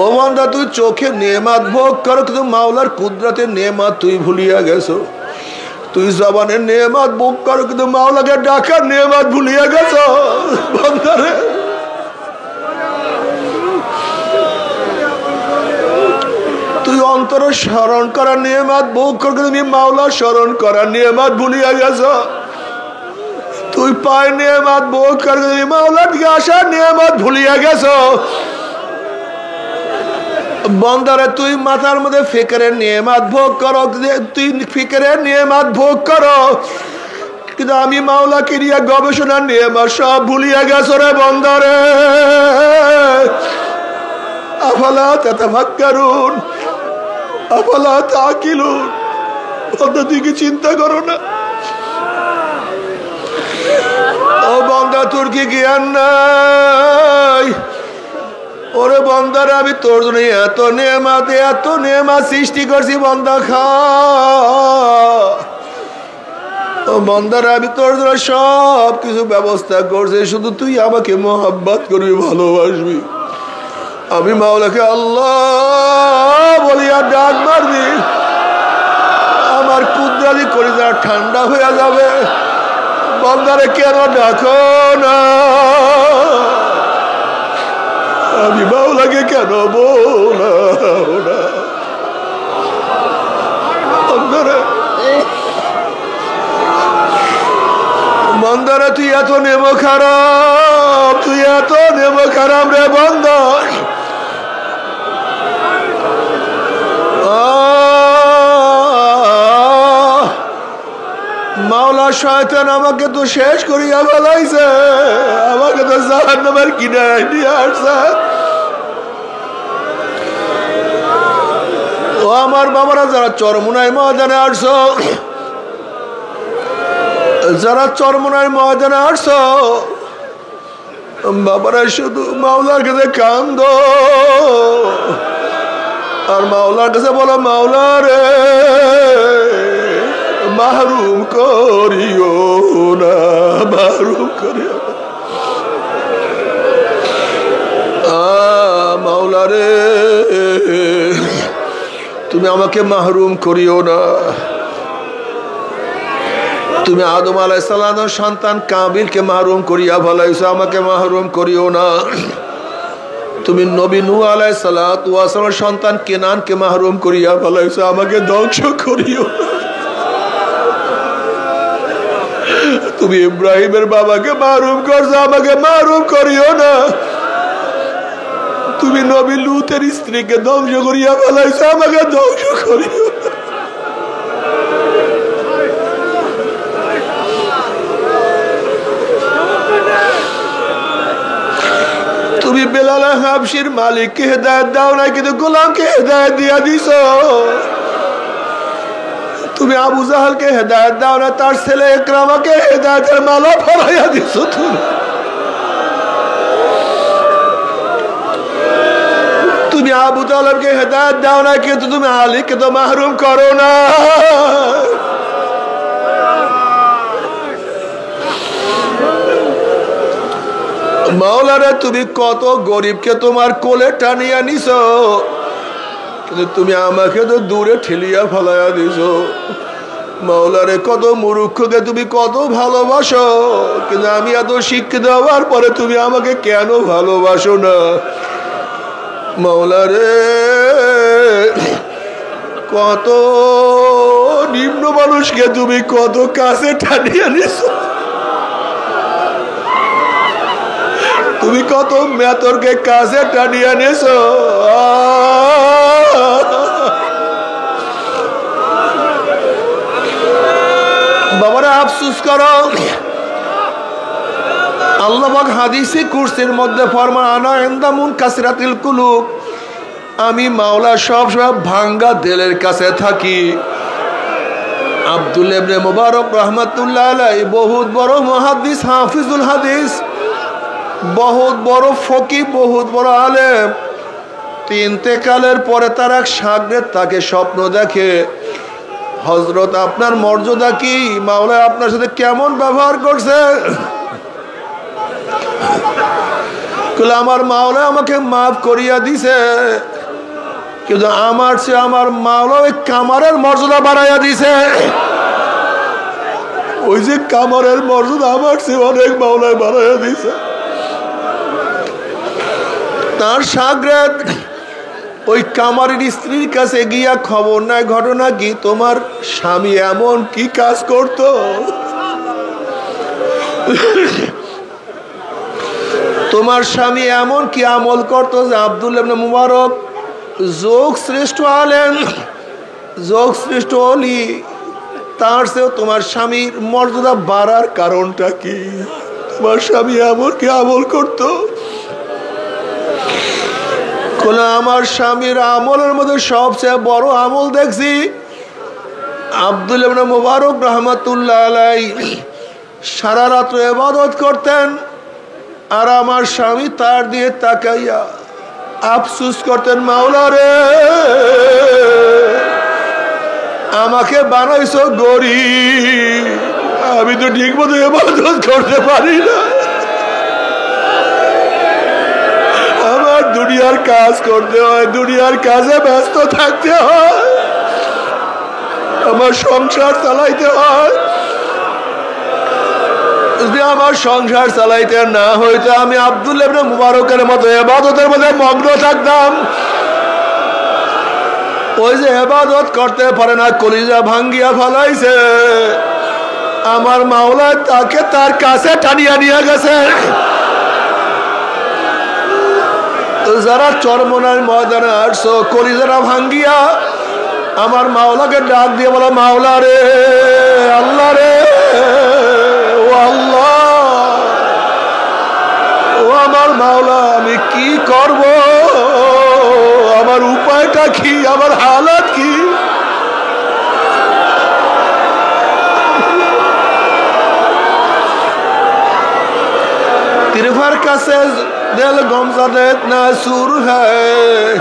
ও বান্দা তুই চোখে নেয়ামত ভোগ কর, কিন্তু মাওলার কুদরতের নেয়ামত তুই ভুলিয়া গেছো। তুই জবানের নেয়ামত ভোগ কর, কিন্তু মাওলাকে ডাকার নেয়ামত ভুলিয়া গেছো। বান্দারে তুই অন্তর স্মরণ করার নেয়ামত ভোগ কর, কিন্তু তুমি মাওলা স্মরণ করার নেয়ামত ভুলিয়া গেছো। তুই পায় নেয়ামত ভোগ কর, কিন্তু তুমি মাওলার দিকে আসার নেয়ামত ভুলিয়া গেছো। বন্দারে তুই মাথার মধ্যে ফিকরের নেয়ামত ভোগ করো, তুই ফিকরের নেয়ামত ভোগ করো, কিন্তু আমি মাওলাকে নিয়ে গবেষণার নেয়ামত সব ভুলিয়া গেছো রে বন্দারে। আফালা তাতাফাক্কারুন আফালা তাকিলুন। বন্দা তুই কি চিন্তা করো না? ও বন্দা তোর কি জ্ঞান নাই? ওরে বন্দারে আমি তোর জন্য এত নেয়ামত সৃষ্টি করছি, বন্দা খা। ও বন্দারে আমি তোর জন্য সব কিছু ব্যবস্থা করছি, শুধু তুই আমাকে মোহাব্বত করবি, ভালোবাসবি। আমি মাওলাকে আল্লাহ বলিয়া ডাক মারবি, আমার কুদরতি কলিজা ঠান্ডা হয়ে যাবে। বন্দারে কেন ডাকো না? আমি মাওলাকে কেন বলাও না? বন্দারে তুই এত নেমো খারাপ, তুই এত নেমো খারাপ রে বন্দা। মাওলা শয়তান আমাকে তো শেষ করিয়া ফেলাইছে, আমাকে তো জাহান্নামের কিনারায় নিয়ে আসছে। ও আমার বাবারা যারা চরমুনায় ময়দানে আসছো, যারা চরমুনায় ময়দানে আসছো বাবারা, শুধু মাওলার কাছে কান্দো আর মাওলার কাছে বলো মাওলা রে মাহরুম করিও না, মাহরুম করিও না। মাওলা রে তুমি আমাকে মাহরুম করিও না। তুমি আদম আলাইহিস সালামের সন্তান কাবিলকে মাহরুম করিয়া ফেলাইছো, আমাকে মাহরুম করিও না। তুমি নবী নূহ আলাইহিস সালাতু ওয়াস সালামের সন্তান কেনানকে মাহরুম করিয়া ফেলাইছো, আমাকে ধ্বংস করিও। তুমি ইব্রাহিমের বাবাকে মাহরুম করছো, আমাকে মাহরুম করিও না। তুমি নবী লূতের স্ত্রীকে ধ্বংস করিয়া ফেলাইছো, আমাকে ধ্বংস করিও না। তুমি বেলাল হাবশির মালিককে হেদায়েত দাও না, কিন্তু গোলামকে হেদায়েত দিয়া দিছো। তুমি আবু জাহালকে হেদায়েত দাও না, তার ছেলে ইকরামাকে হেদায়েতের মালা পরাইয়া দিছো। তুমি আবু তালেবকে হেদায়েত দাও না, কিন্তু তুমি আলীকে তো মাহরুম করো না। মাওলানা তুমি কত গরিবকে তোমার কোলে টানিয়া নিছো, কিন্তু তুমি আমাকে তো দূরে ঠেলিয়া ফেলাইয়া দিছো। মাওলারে কত মূর্খকে তুমি কত ভালোবাসো, কিন্তু আমি এত শিক্ষিত হওয়ার পরে তুমি আমাকে কেন ভালোবাসো না। মাওলারে কত নিম্ন মানুষকে তুমি কত কাছে টানিয়া নিছো, তুমি কত মেতরকে কাছে টানিয়া নিছো। বাবারা আফসোস করো, আল্লাহ পাক হাদিসে কুরসির মধ্যে ফরমান, আনা ইনদা মুনকাসিরাতিল কুলুব, আমি মাওলা সবসময় ভাঙ্গা দিলের কাছে থাকি। আব্দুল্লাহ ইবনে মুবারক রাহমাতুল্লাহ আলাইহি বহুত বড় মুহাদ্দিস, হাফিজুল হাদিস, বহুত বড় ফকিহ, বহুত বড় আলেম। ইন্তেকালের পরে তার এক শাগরেদ তাকে স্বপ্ন দেখে, হযরত আপনার মর্যাদা কি, মাওলা আপনার সাথে কেমন ব্যবহার করছে। আমার মাওলা আমাকে মাফ করিয়া দিছে, কিন্তু আমার চেয়ে আমার মাওলা ওই কামারের মর্যাদা বাড়াইয়া দিছে। ওই যে কামারের মর্যাদা আমার চেয়ে অনেক মাওলায় বাড়াইয়া দিছে। তার শাগরেদ ওই কামারের স্ত্রীর কাছে গিয়া খবর নাই, ঘটনা কি, তোমার স্বামী এমন কি কাজ করতো, তোমার স্বামী এমন কি আমল করতো যে আব্দুল্লাহ ইবনে মুবারক যোগ শ্রেষ্ঠ আলেম, যোগ শ্রেষ্ঠ ওলি, তার চেয়েও তোমার স্বামীর মর্যাদা বাড়ার কারণটা কি, তোমার স্বামী এমন কি আমল করতো। আমার স্বামীর আমলের মধ্যে সবচেয়ে বড় আমল দেখছি, আব্দুল্লাহ ইবনে মুবারক রাহমাতুল্লাহ আলাইহি সারা রাত্র ইবাদত করতেন, আর আমার স্বামী তার দিয়ে তাকাইয়া আফসোস করতেন, মাওলা রে আমাকে বানাইছো গরিব, আমি তো ঠিক মতো ইবাদত করতে পারি না, আমার দুনিয়ার কাজ করতে হয়, দুনিয়ার কাজে ব্যস্ত থাকতে হয়, আমার সংসার চালাইতে হয়। যদি আমার সংসার চালাইতে না হইতো, আমি আব্দুল্লাহ ইবনে মুবারকের মতো ইবাদতের মধ্যে মগ্ন থাকতাম। ওই যে ইবাদত করতে পারে না, কলিজা ভাঙ্গিয়া ফেলাইছে, আমার মাওলা তাকে তার কাছে টানিয়া নিয়ে গেছে। যারা চরমনার ময়দানে আসছো, কলিজারা ভাঙ্গিয়া আমার মাওলাকে ডাক দিয়ে বলো, মাওলা রে, আল্লাহ রে, ও আল্লাহ, ও আমার মাওলা, আমি কি করব, আমার উপায়টা কি, আমার হালাত কি। तिरफर का से दिल गमज़दे इतना सूर है,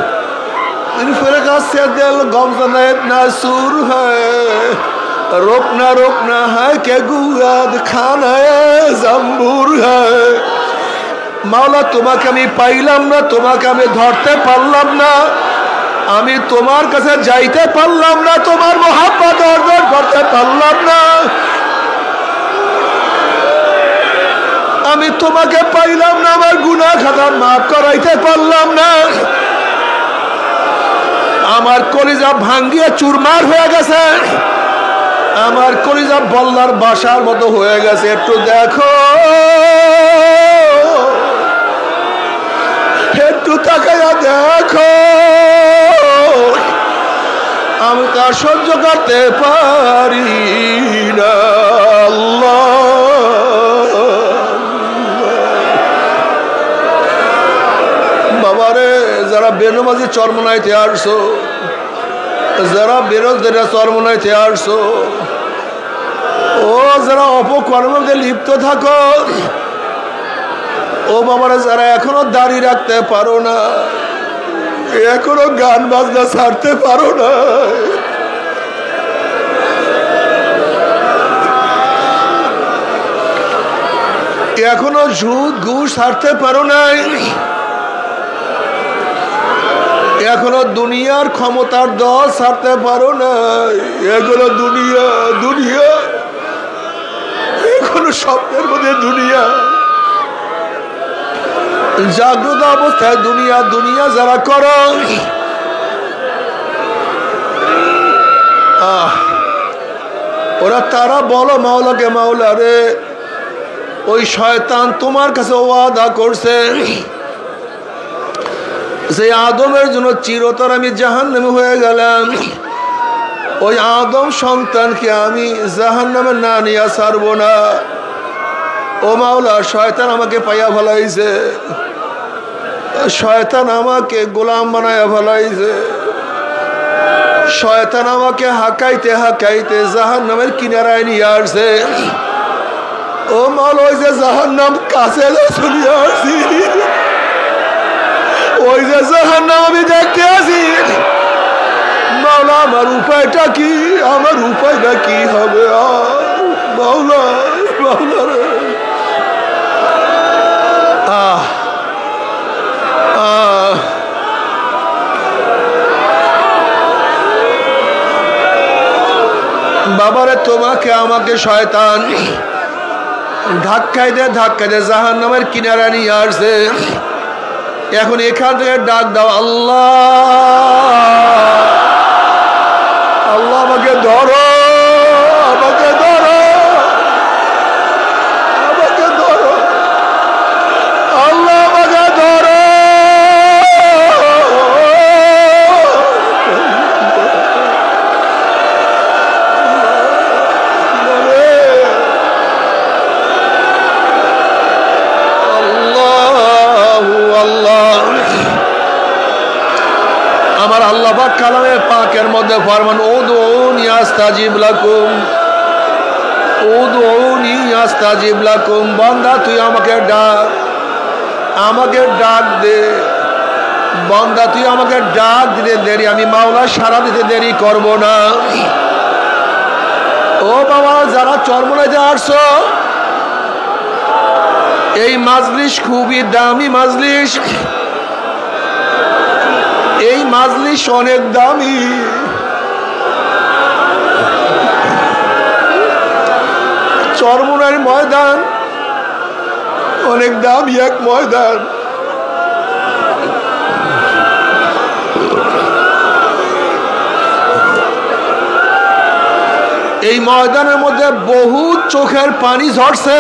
तिरफर का से दिल गमज़दे इतना सूर है, रोकना है के गुआद खाना जम्बूर है। মাওলা তোমাকে আমি পাইলাম না, তোমাকে আমি ধরতে পারলাম না, আমি তোমার কাছে যাইতে পারলাম না, তোমার মহব্বত অর্জন করতে পারলাম না। আমি তোমাকে পাইলাম না, আমার গুনাহ খাতা মাফ করাইতে পারলাম না, আমার কলিজা ভাঙ্গিয়ে চুরমার হয়ে গেছে, আমার কলিজা বল্লার বাসার মতো হয়ে গেছে, একটু দেখো, একটু তাকাইয়া দেখো, আমি তা সহ্য করতে পারি না। আল্লাহ, বাবারে, যারা বেনমাজি চরমনাইতে আসছো, যারা বিরোধীরা চরমনাইতে আসছো, ও যারা অপকর্মে লিপ্ত থাকো, ও বাবারা, যারা এখনো দাঁড়িয়ে রাখতে পারো না, এখনো গান বাজনা ছাড়তে পারো না, এখনো সুদ ঘুষ ছাড়তে পারো নাই, এখনো দুনিয়ার ক্ষমতার দল ছাড়তে পারো না, এখনো দুনিয়া দুনিয়া, এখনো স্বপ্নের মধ্যে দুনিয়া, জাগ্রত অবস্থায় দুনিয়া দুনিয়া যারা করো, ওরা তারা বলো মাওলাকে, মাওলা রে, ওই শয়তান তোমার কাছে ওয়াদা করছে যে আদমের জন্য চিরতর আমি জাহান্নামে হয়ে গেলাম, ওই আদম সন্তানকে আমি জাহান্নামে না নিয়ে ছাড়বো না। ও মাওলা, শয়তান আমাকে পাইয়া ফেলাইছে, শয়তান আমাকে গোলাম বানাইয়া ফেলাইছে, শয়তান আমাকে হাঁকাইতে হাঁকাইতে জাহান্নামের কিনারায় নিয়ে আসছে। ও মাওলা, ওই যে জাহান্নাম কাছে চলে আসছি, ওই যে জাহান্নাম আমি দেখতে আছি, মাওলা আমার উপায়টা কি, আমার উপায়টা কি হবে? মাওলা, মাওলা রে, বাবারে, তোমাকে আমাকে শয়তান ধাক্কাইতে ধাক্কাইতে জাহান্নামের কিনারা নিয়ে আসছে। এখন এখান থেকে ডাক দাও, আল্লাহ, আল্লাহ আমাকে ধরো, আমাকে ধরো, আমাকে ধরো, আল্লাহ আমাকে ধরো। আমার আল্লাহ পাক কালামে পাকের মধ্যে ফরমান, উদউনি আস্তাজিব লাকুম, উদউনি আস্তাজিব লাকুম, বান্দা তুই আমাকে ডাক, আমাকে ডাক দে, বান্দা তুই আমাকে ডাক দিতে দেরি, আমি মাওলা সারা দিতে দেরি করব না। ও বাবা, যারা চরমনাইতে আসছো, এই মাজলিস খুবই দামি মাজলিস, এই মাজলিস অনেক দামি, চরমনার ময়দান অনেক দামি এক ময়দান। এই ময়দানের মধ্যে বহু চোখের পানি ঝরছে,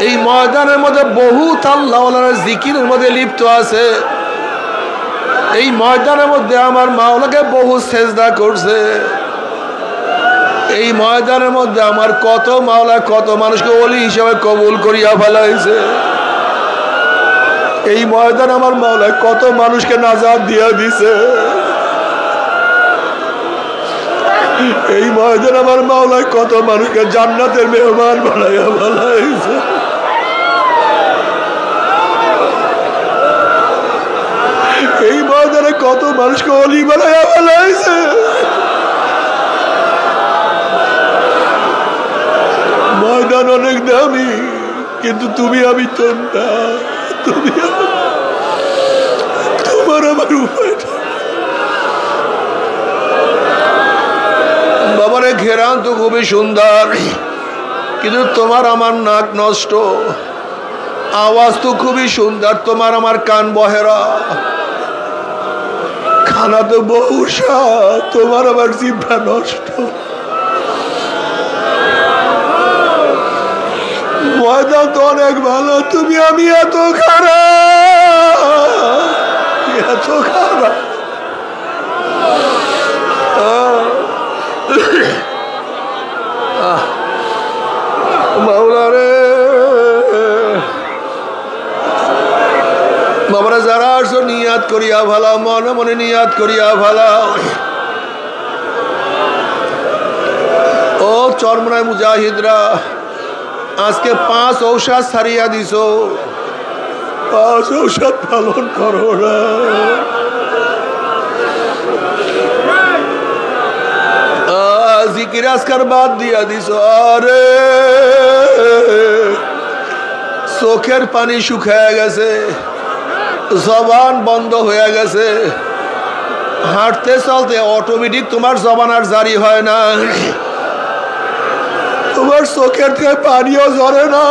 এই ময়দানের মধ্যে বহুত আল্লাহওয়ালারা জিকিরের মধ্যে লিপ্ত আছে, এই ময়দানের মধ্যে আমার মাওলাকে বহু সেজদা করছে, এই ময়দানের মধ্যে আমার কত মাওলা কত মানুষকে ওলি হিসেবে কবুল করিয়া ফেলাইছে, এই ময়দান আমার মাওলা কত মানুষকে নাজাত দিয়া দিছে, এই ময়দান আমার মাওলা কত মানুষকে জান্নাতের মেহমান বানাইয়া ফেলাইছে। এই ময়দানে কত মানুষকে অলি বানাইয়া ফেলাইছে। ময়দান অনেক দামি, কিন্তু তুমি আমি তো না, তুমি তোমার আমার উপায়টা। বাবারে, ঘেরান তো খুব খুবই সুন্দর, কিন্তু তোমার আমার নাক নষ্ট। আওয়াজ তো খুবই সুন্দর, তোমার আমার কান বহেরা। খানা তো বহু স্বাদ, তোমার আমার জিহ্বা নষ্ট। ময়দা তো অনেক ভালো, তুমি আমি এত খারাপ, এত খারাপ। মাওলা রে, বাবারা যারা আসো নিয়াত করিয়া ভালা, মনে মনে নিয়াত করিয়া ভালা। ও চরমনায় মুজাহিদরা, আজকে 5 ঔষধ ছাড়িয়া দিছ, 5 ঔষধ পালন করো না। জিকির আজকার বাদ দিয়া দিছ। আরে চোখের পানি শুকায় গেছে, জবান বন্ধ হয়ে গেছে, হাঁটতে চলতে অটোমেটিক তোমার জবান আর জারি হয় না, তোমার চোখের থেকে পানিও ঝরে না।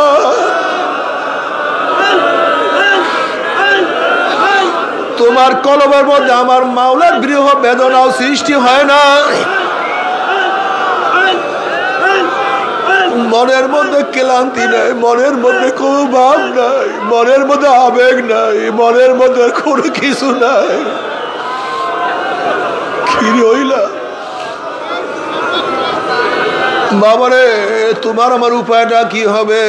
তোমার কলবের মধ্যে আমার মাওলার বিরহ বেদনাও সৃষ্টি হয় না। মনের মধ্যে ক্লান্তি নাই, মনের মধ্যে কোনো ভাব নাই, মনের মধ্যে আবেগ নাই, মনের মধ্যে কোনো কিছু নাই। কি হইলা বাবারে, তোমার আমার উপায়টা কি হবে?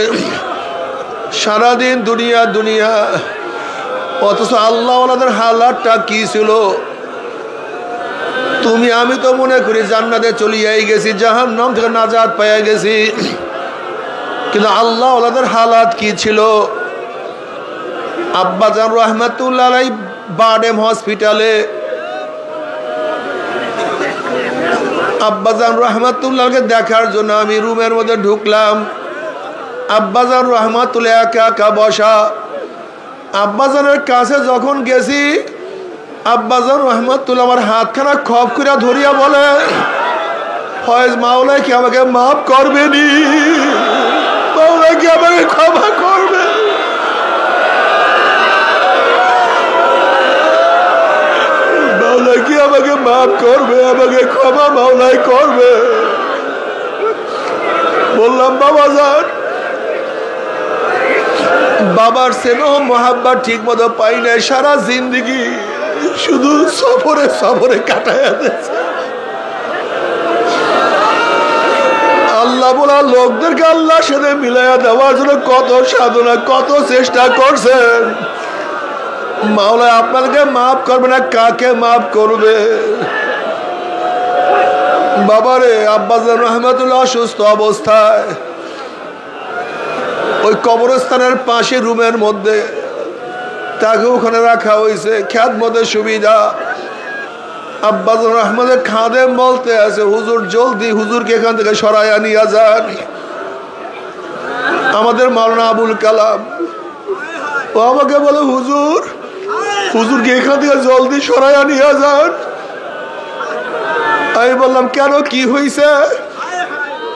সারাদিন দুনিয়া দুনিয়া, অথচ আল্লাহ ওনাদের হালাতটা কি ছিল? তুমি আমি তো মনে করি জান্নাতে চলিয়াই গেছি, জাহান্নাম থেকে নাজাত পাইয়া গেছি, কিন্তু আল্লাহ ওনাদের হালাত কি ছিল? আব্বাজান রহমাতুল্লাহ আলাইহি বাডেম হসপিটালে, আব্বাজান রহমাতুল্লাহকে দেখার জন্য আমি রুমের মধ্যে ঢুকলাম। আব্বাজান রহমাতুল্লাহ একা একা বসা। আব্বাজানের কাছে যখন গেছি, আব্বাজান রহমাতুল্লাহ আমার হাতখানা খপ করে ধরিয়া বলে, ফয়েজ মাওলা কি আমাকে মাফ করবেনি? মাওলা কি আমাকে ক্ষমা করবে? মাওলা কি আমাকে মাফ করবে? আমাকে ক্ষমা মাওলাই করবে। বললাম বাবাজান, বাবার স্নেহ মোহাব্বত ঠিক মতো পাই নাই, সারা জিন্দগি শুধু সফরে সফরে কাটাইয়া দিয়েছে। আল্লাহ বলা লোকদেরকে আল্লাহর সাথে মিলাইয়া দেওয়ার জন্য কত সাধনা, কত চেষ্টা করছেন। মাওলা আপনাদেরকে মাফ করবে না, কাকে মাফ করবে? বাবারে, আব্বাজান রহমাতুল্লাহ অসুস্থ অবস্থায় ওই কবরস্থানের পাশে রুমের মধ্যে তাকে ওখানে রাখা হয়েছে, খ্যাতমতের সুবিধা। আব্বাজান রহমানের খাদেম বলতে আছে, হুজুর জলদি হুজুরকে এখান থেকে সরাইয়া নিয়ে যান। আমাদের মাওলানা আবুল কালাম ও আমাকে বলে, হুজুর হুজুরকে এখান থেকে জলদি সরাইয়া নিয়ে যান। আমি বললাম কেন, কি হয়েছে?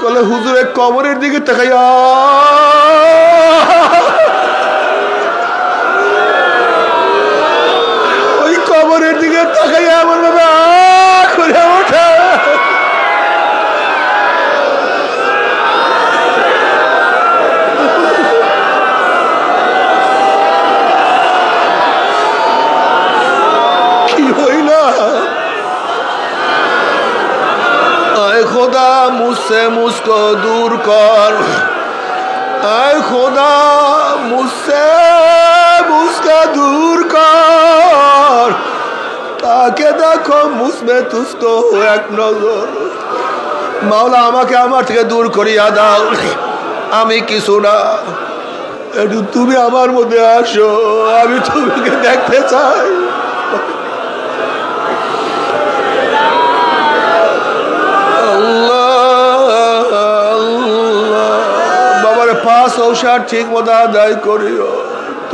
বলে হুজুরের কবরের দিকে তাকাইয়া ওই কবরের দিকে তাকাইয়া আমার বাবা করে ওঠে। কি হইলা? आए खुदा मुझसे मुझको दूर कर, आए खुदा मुझसे मुझको दूर कर, ताकि देखो मुझमें तुझको एक नजर। মাওলা আমাকে আমার থেকে দূর করিয়া দাও, আমি কিছু না, একটু তুমি আমার মধ্যে আসো, আমি তোমাকে দেখতে চাই। পাঁচ ঔষধ ঠিক মতো আদায় করিও,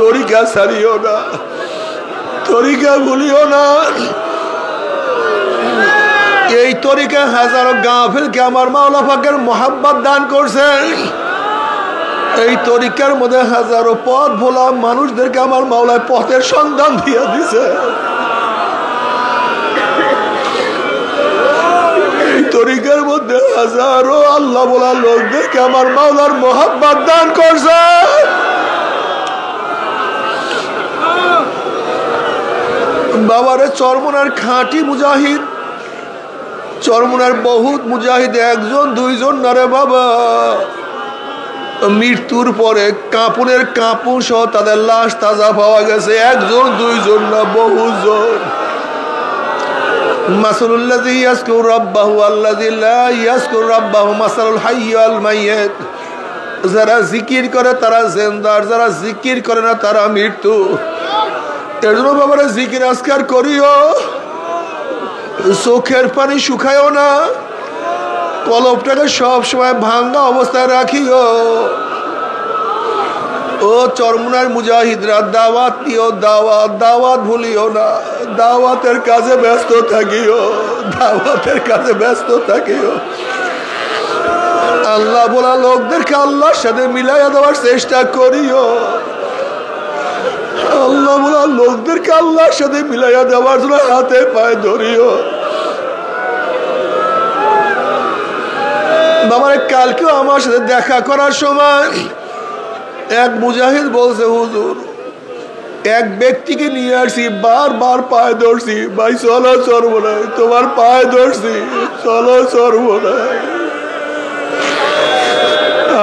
তরিকা ছাড়িও না, তরিকা ভুলিও না। এই তরিকায় হাজারো গাফিলকে আমার মাওলা পাকের মোহাব্বত দান করছেন। এই তরিকার মধ্যে হাজারো পথ ভোলা মানুষদেরকে আমার মাওলায় পথের সন্ধান দিয়ে দিছে। এই তরিকার মধ্যে হাজারো আল্লাহ বলা লোকদেরকে আমার মাওলার মোহাব্বত দান করছে। বাবারে চরমনার খাঁটি মুজাহিদ, চরমনার বহুত মুজাহিদ, একজন দুইজন না রে বাবা, মৃত্যুর পরে কাপুনের কাপুন সহ তাদের লাশ তাজা পাওয়া গেছে। একজন দুইজন না, বহুজন। মাসালুল্লাযী ইয়াযকুরু রাব্বাহু আল্লাযী লা ইয়াযকুরু রাব্বাহু মাসালুল হাইয়্যি ওয়াল মাইয়্যিত। যারা জিকির করে তারা জিন্দা, যারা জিকির করে না তারা মৃত্যু। এর জন্য বাবারা জিকির আজকার করিও, চোখের পানি শুকায়ও না, কলবটাকে সব সময় ভাঙ্গা অবস্থায় রাখিও। ও চরমনার মুজাহিদরা, দাওয়াত দিও, দাওয়াত দাওয়াত ভুলিও না, দাওয়াতের কাজে ব্যস্ত থাকিও, দাওয়াতের কাজে ব্যস্ত থাকিও। আল্লাহ বলা লোকদেরকে আল্লাহর সাথে মিলাইয়া দেওয়ার চেষ্টা করিও। আল্লাহ বলা লোকদেরকে আল্লাহর সাথে মিলাইয়া দেওয়ার জন্য হাতে পায়ে ধরিও। বাবার কালকেও আমার সাথে দেখা করার সময় এক মুজাহিদ বলছে, হুজুর এক ব্যক্তিকে নিয়ে আসছি, বারবার পায়ে ধরছি, ভাই চলো চরমনায়, তোমার পায়ে ধরছি, চলো চরমনায়।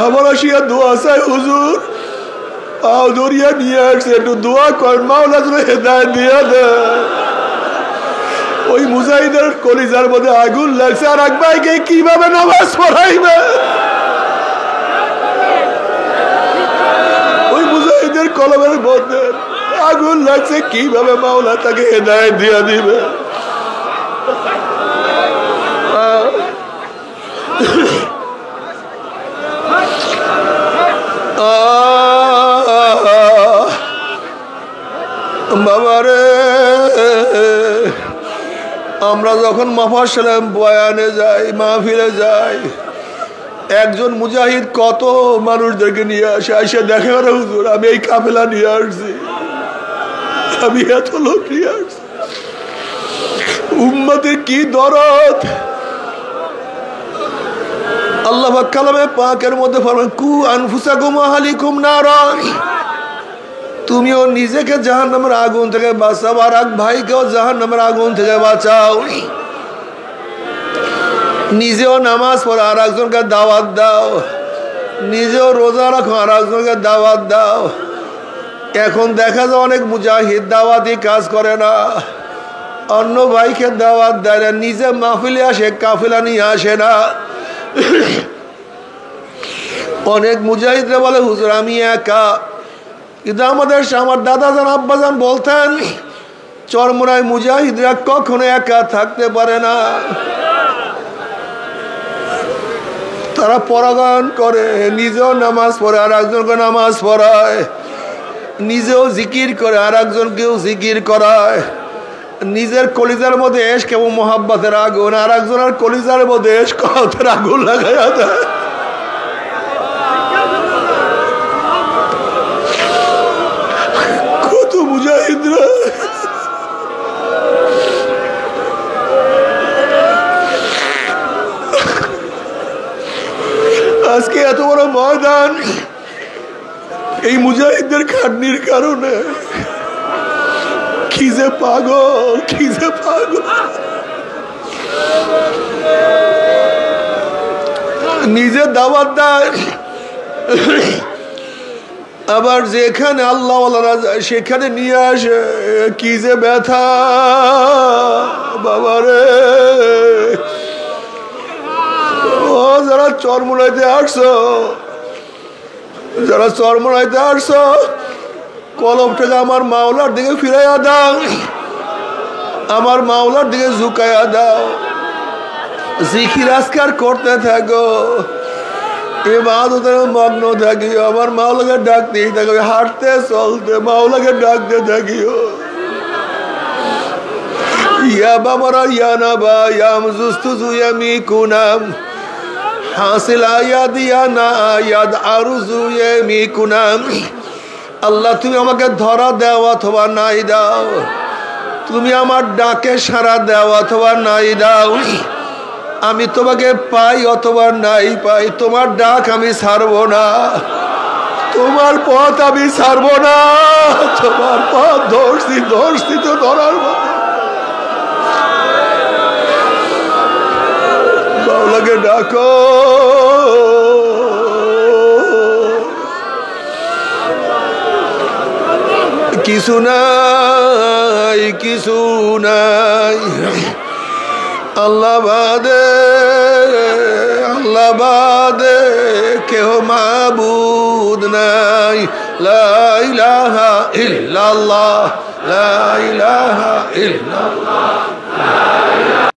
আমার আসিয়া দোয়া চাই, হুজুর পাও ধরিয়া নিয়ে আসছে, একটু দোয়া কর, মাওলা যেন হেদায়েত দিয়ে দেয়। ওই মুজাহিদের কলিজার মধ্যে আগুন লাগছে, আর এক ভাইকে কিভাবে নামাজ পড়াইবে? ওই মুজাহিদের কলমের মধ্যে আগুন লাগছে, কিভাবে মাওলা তাকে হেদায়েত দিয়ে দিবে? বাবারে, আমরা যখন মাহফিলে বয়ানে যাই, মাহফিলে যাই, একজন মুজাহিদ কত মানুষদেরকে নিয়ে আসে, এসে দেখে না হুজুর আমি এই কাফেলা নিয়ে আসছি, আমি এত লোক নিয়ে আসছি। উম্মতের কি দরদ! আল্লাহ পাক কালামে পাকের মধ্যে ফরমান, কু আনফুসাকুম ওয়া আহলিকুম নারা, তুমিও নিজেকে জাহান্নামের আগুন থেকে বাঁচাও, আর এক ভাইকেও জাহান্নামের আগুন থেকে বাঁচাও। নিজেও নামাজ পড়ো, আর একজনকে দাওয়াত দাও। নিজেও রোজা রাখো, আর একজনকে দাওয়াত দাও। এখন দেখা যায় অনেক মুজাহিদ দাওয়াতি কাজ করে না, অন্য ভাইকে দাওয়াত দেয় না, নিজে মাহফিলে আসে, কাফেলা নিয়ে আসে না। অনেক মুজাহিদরা বলে হুজুর আমি একা, কিন্তু আমার দাদাজান আব্বাজান বলতেন চরমনায় মুজাহিদরা কখনো একা থাকতে পারে না। তারা পরাগান করে, নিজেও নামাজ পড়ে, আর একজনকে নামাজ পড়ায়, নিজেও জিকির করে, আর একজনকেও জিকির করায়। নিজের কলিজার মধ্যে এশক এবং মোহাব্বতের আগুন, আর একজনের কলিজার মধ্যে এশকের আগুন লাগাইয়া দেয়। কত মুজাহিদরা আজকে এত বড় ময়দান এই মুজাহিদদের খাটনির কারণে। কি যে পাগল, কি যে পাগল! নিজে দাওয়াত দেয়, আবার যেখানে আল্লাহ ওয়ালারা যায় সেখানে নিয়ে আসে। কি যে ব্যথা বাবারে! ও যারা চরমনাইতে আসছো, যারা চরমনাইতে আসছো, কলমটাকে আমার মাওলার দিকে ফিরাইয়া দাও, আমার মাওলার দিকে ঝুঁকাইয়া দাও। জিকির আজকার করতে থাকো, ইবাদতের মগ্ন থাকিও, আমার মাওলাকে ডাকতেই থাকো, হাঁটতে চলতে মাওলাকে ডাকতে থাকিও। ইয়া বাবারা ইয়া নাবা ইয়াম জুস্তুজু ইয়ামিকুনাম হাসিল আয়াদ ইয়া না আয়াদ আরজু ইয়ামিকুনাম। আল্লাহ তুমি আমাকে ধরা দাও অথবা নাই দাও, তুমি আমার ডাকে সাড়া দাও অথবা নাই দাও, আমি তোমাকে পাই অথবা নাই পাই, তোমার ডাক আমি ছাড়বো না, তোমার পথ আমি ছাড়বো না, তোমার পথ ধরছি ধরছি তো ধরার মতো। বাউলাকে ডাকো, কিছু নাই কিছু নাই আল্লাহ বাদে কেহ মাবুদ নাই। লা ইলাহা ইল্লাল্লাহ, লা ইলাহা ইল্লাল্লাহ।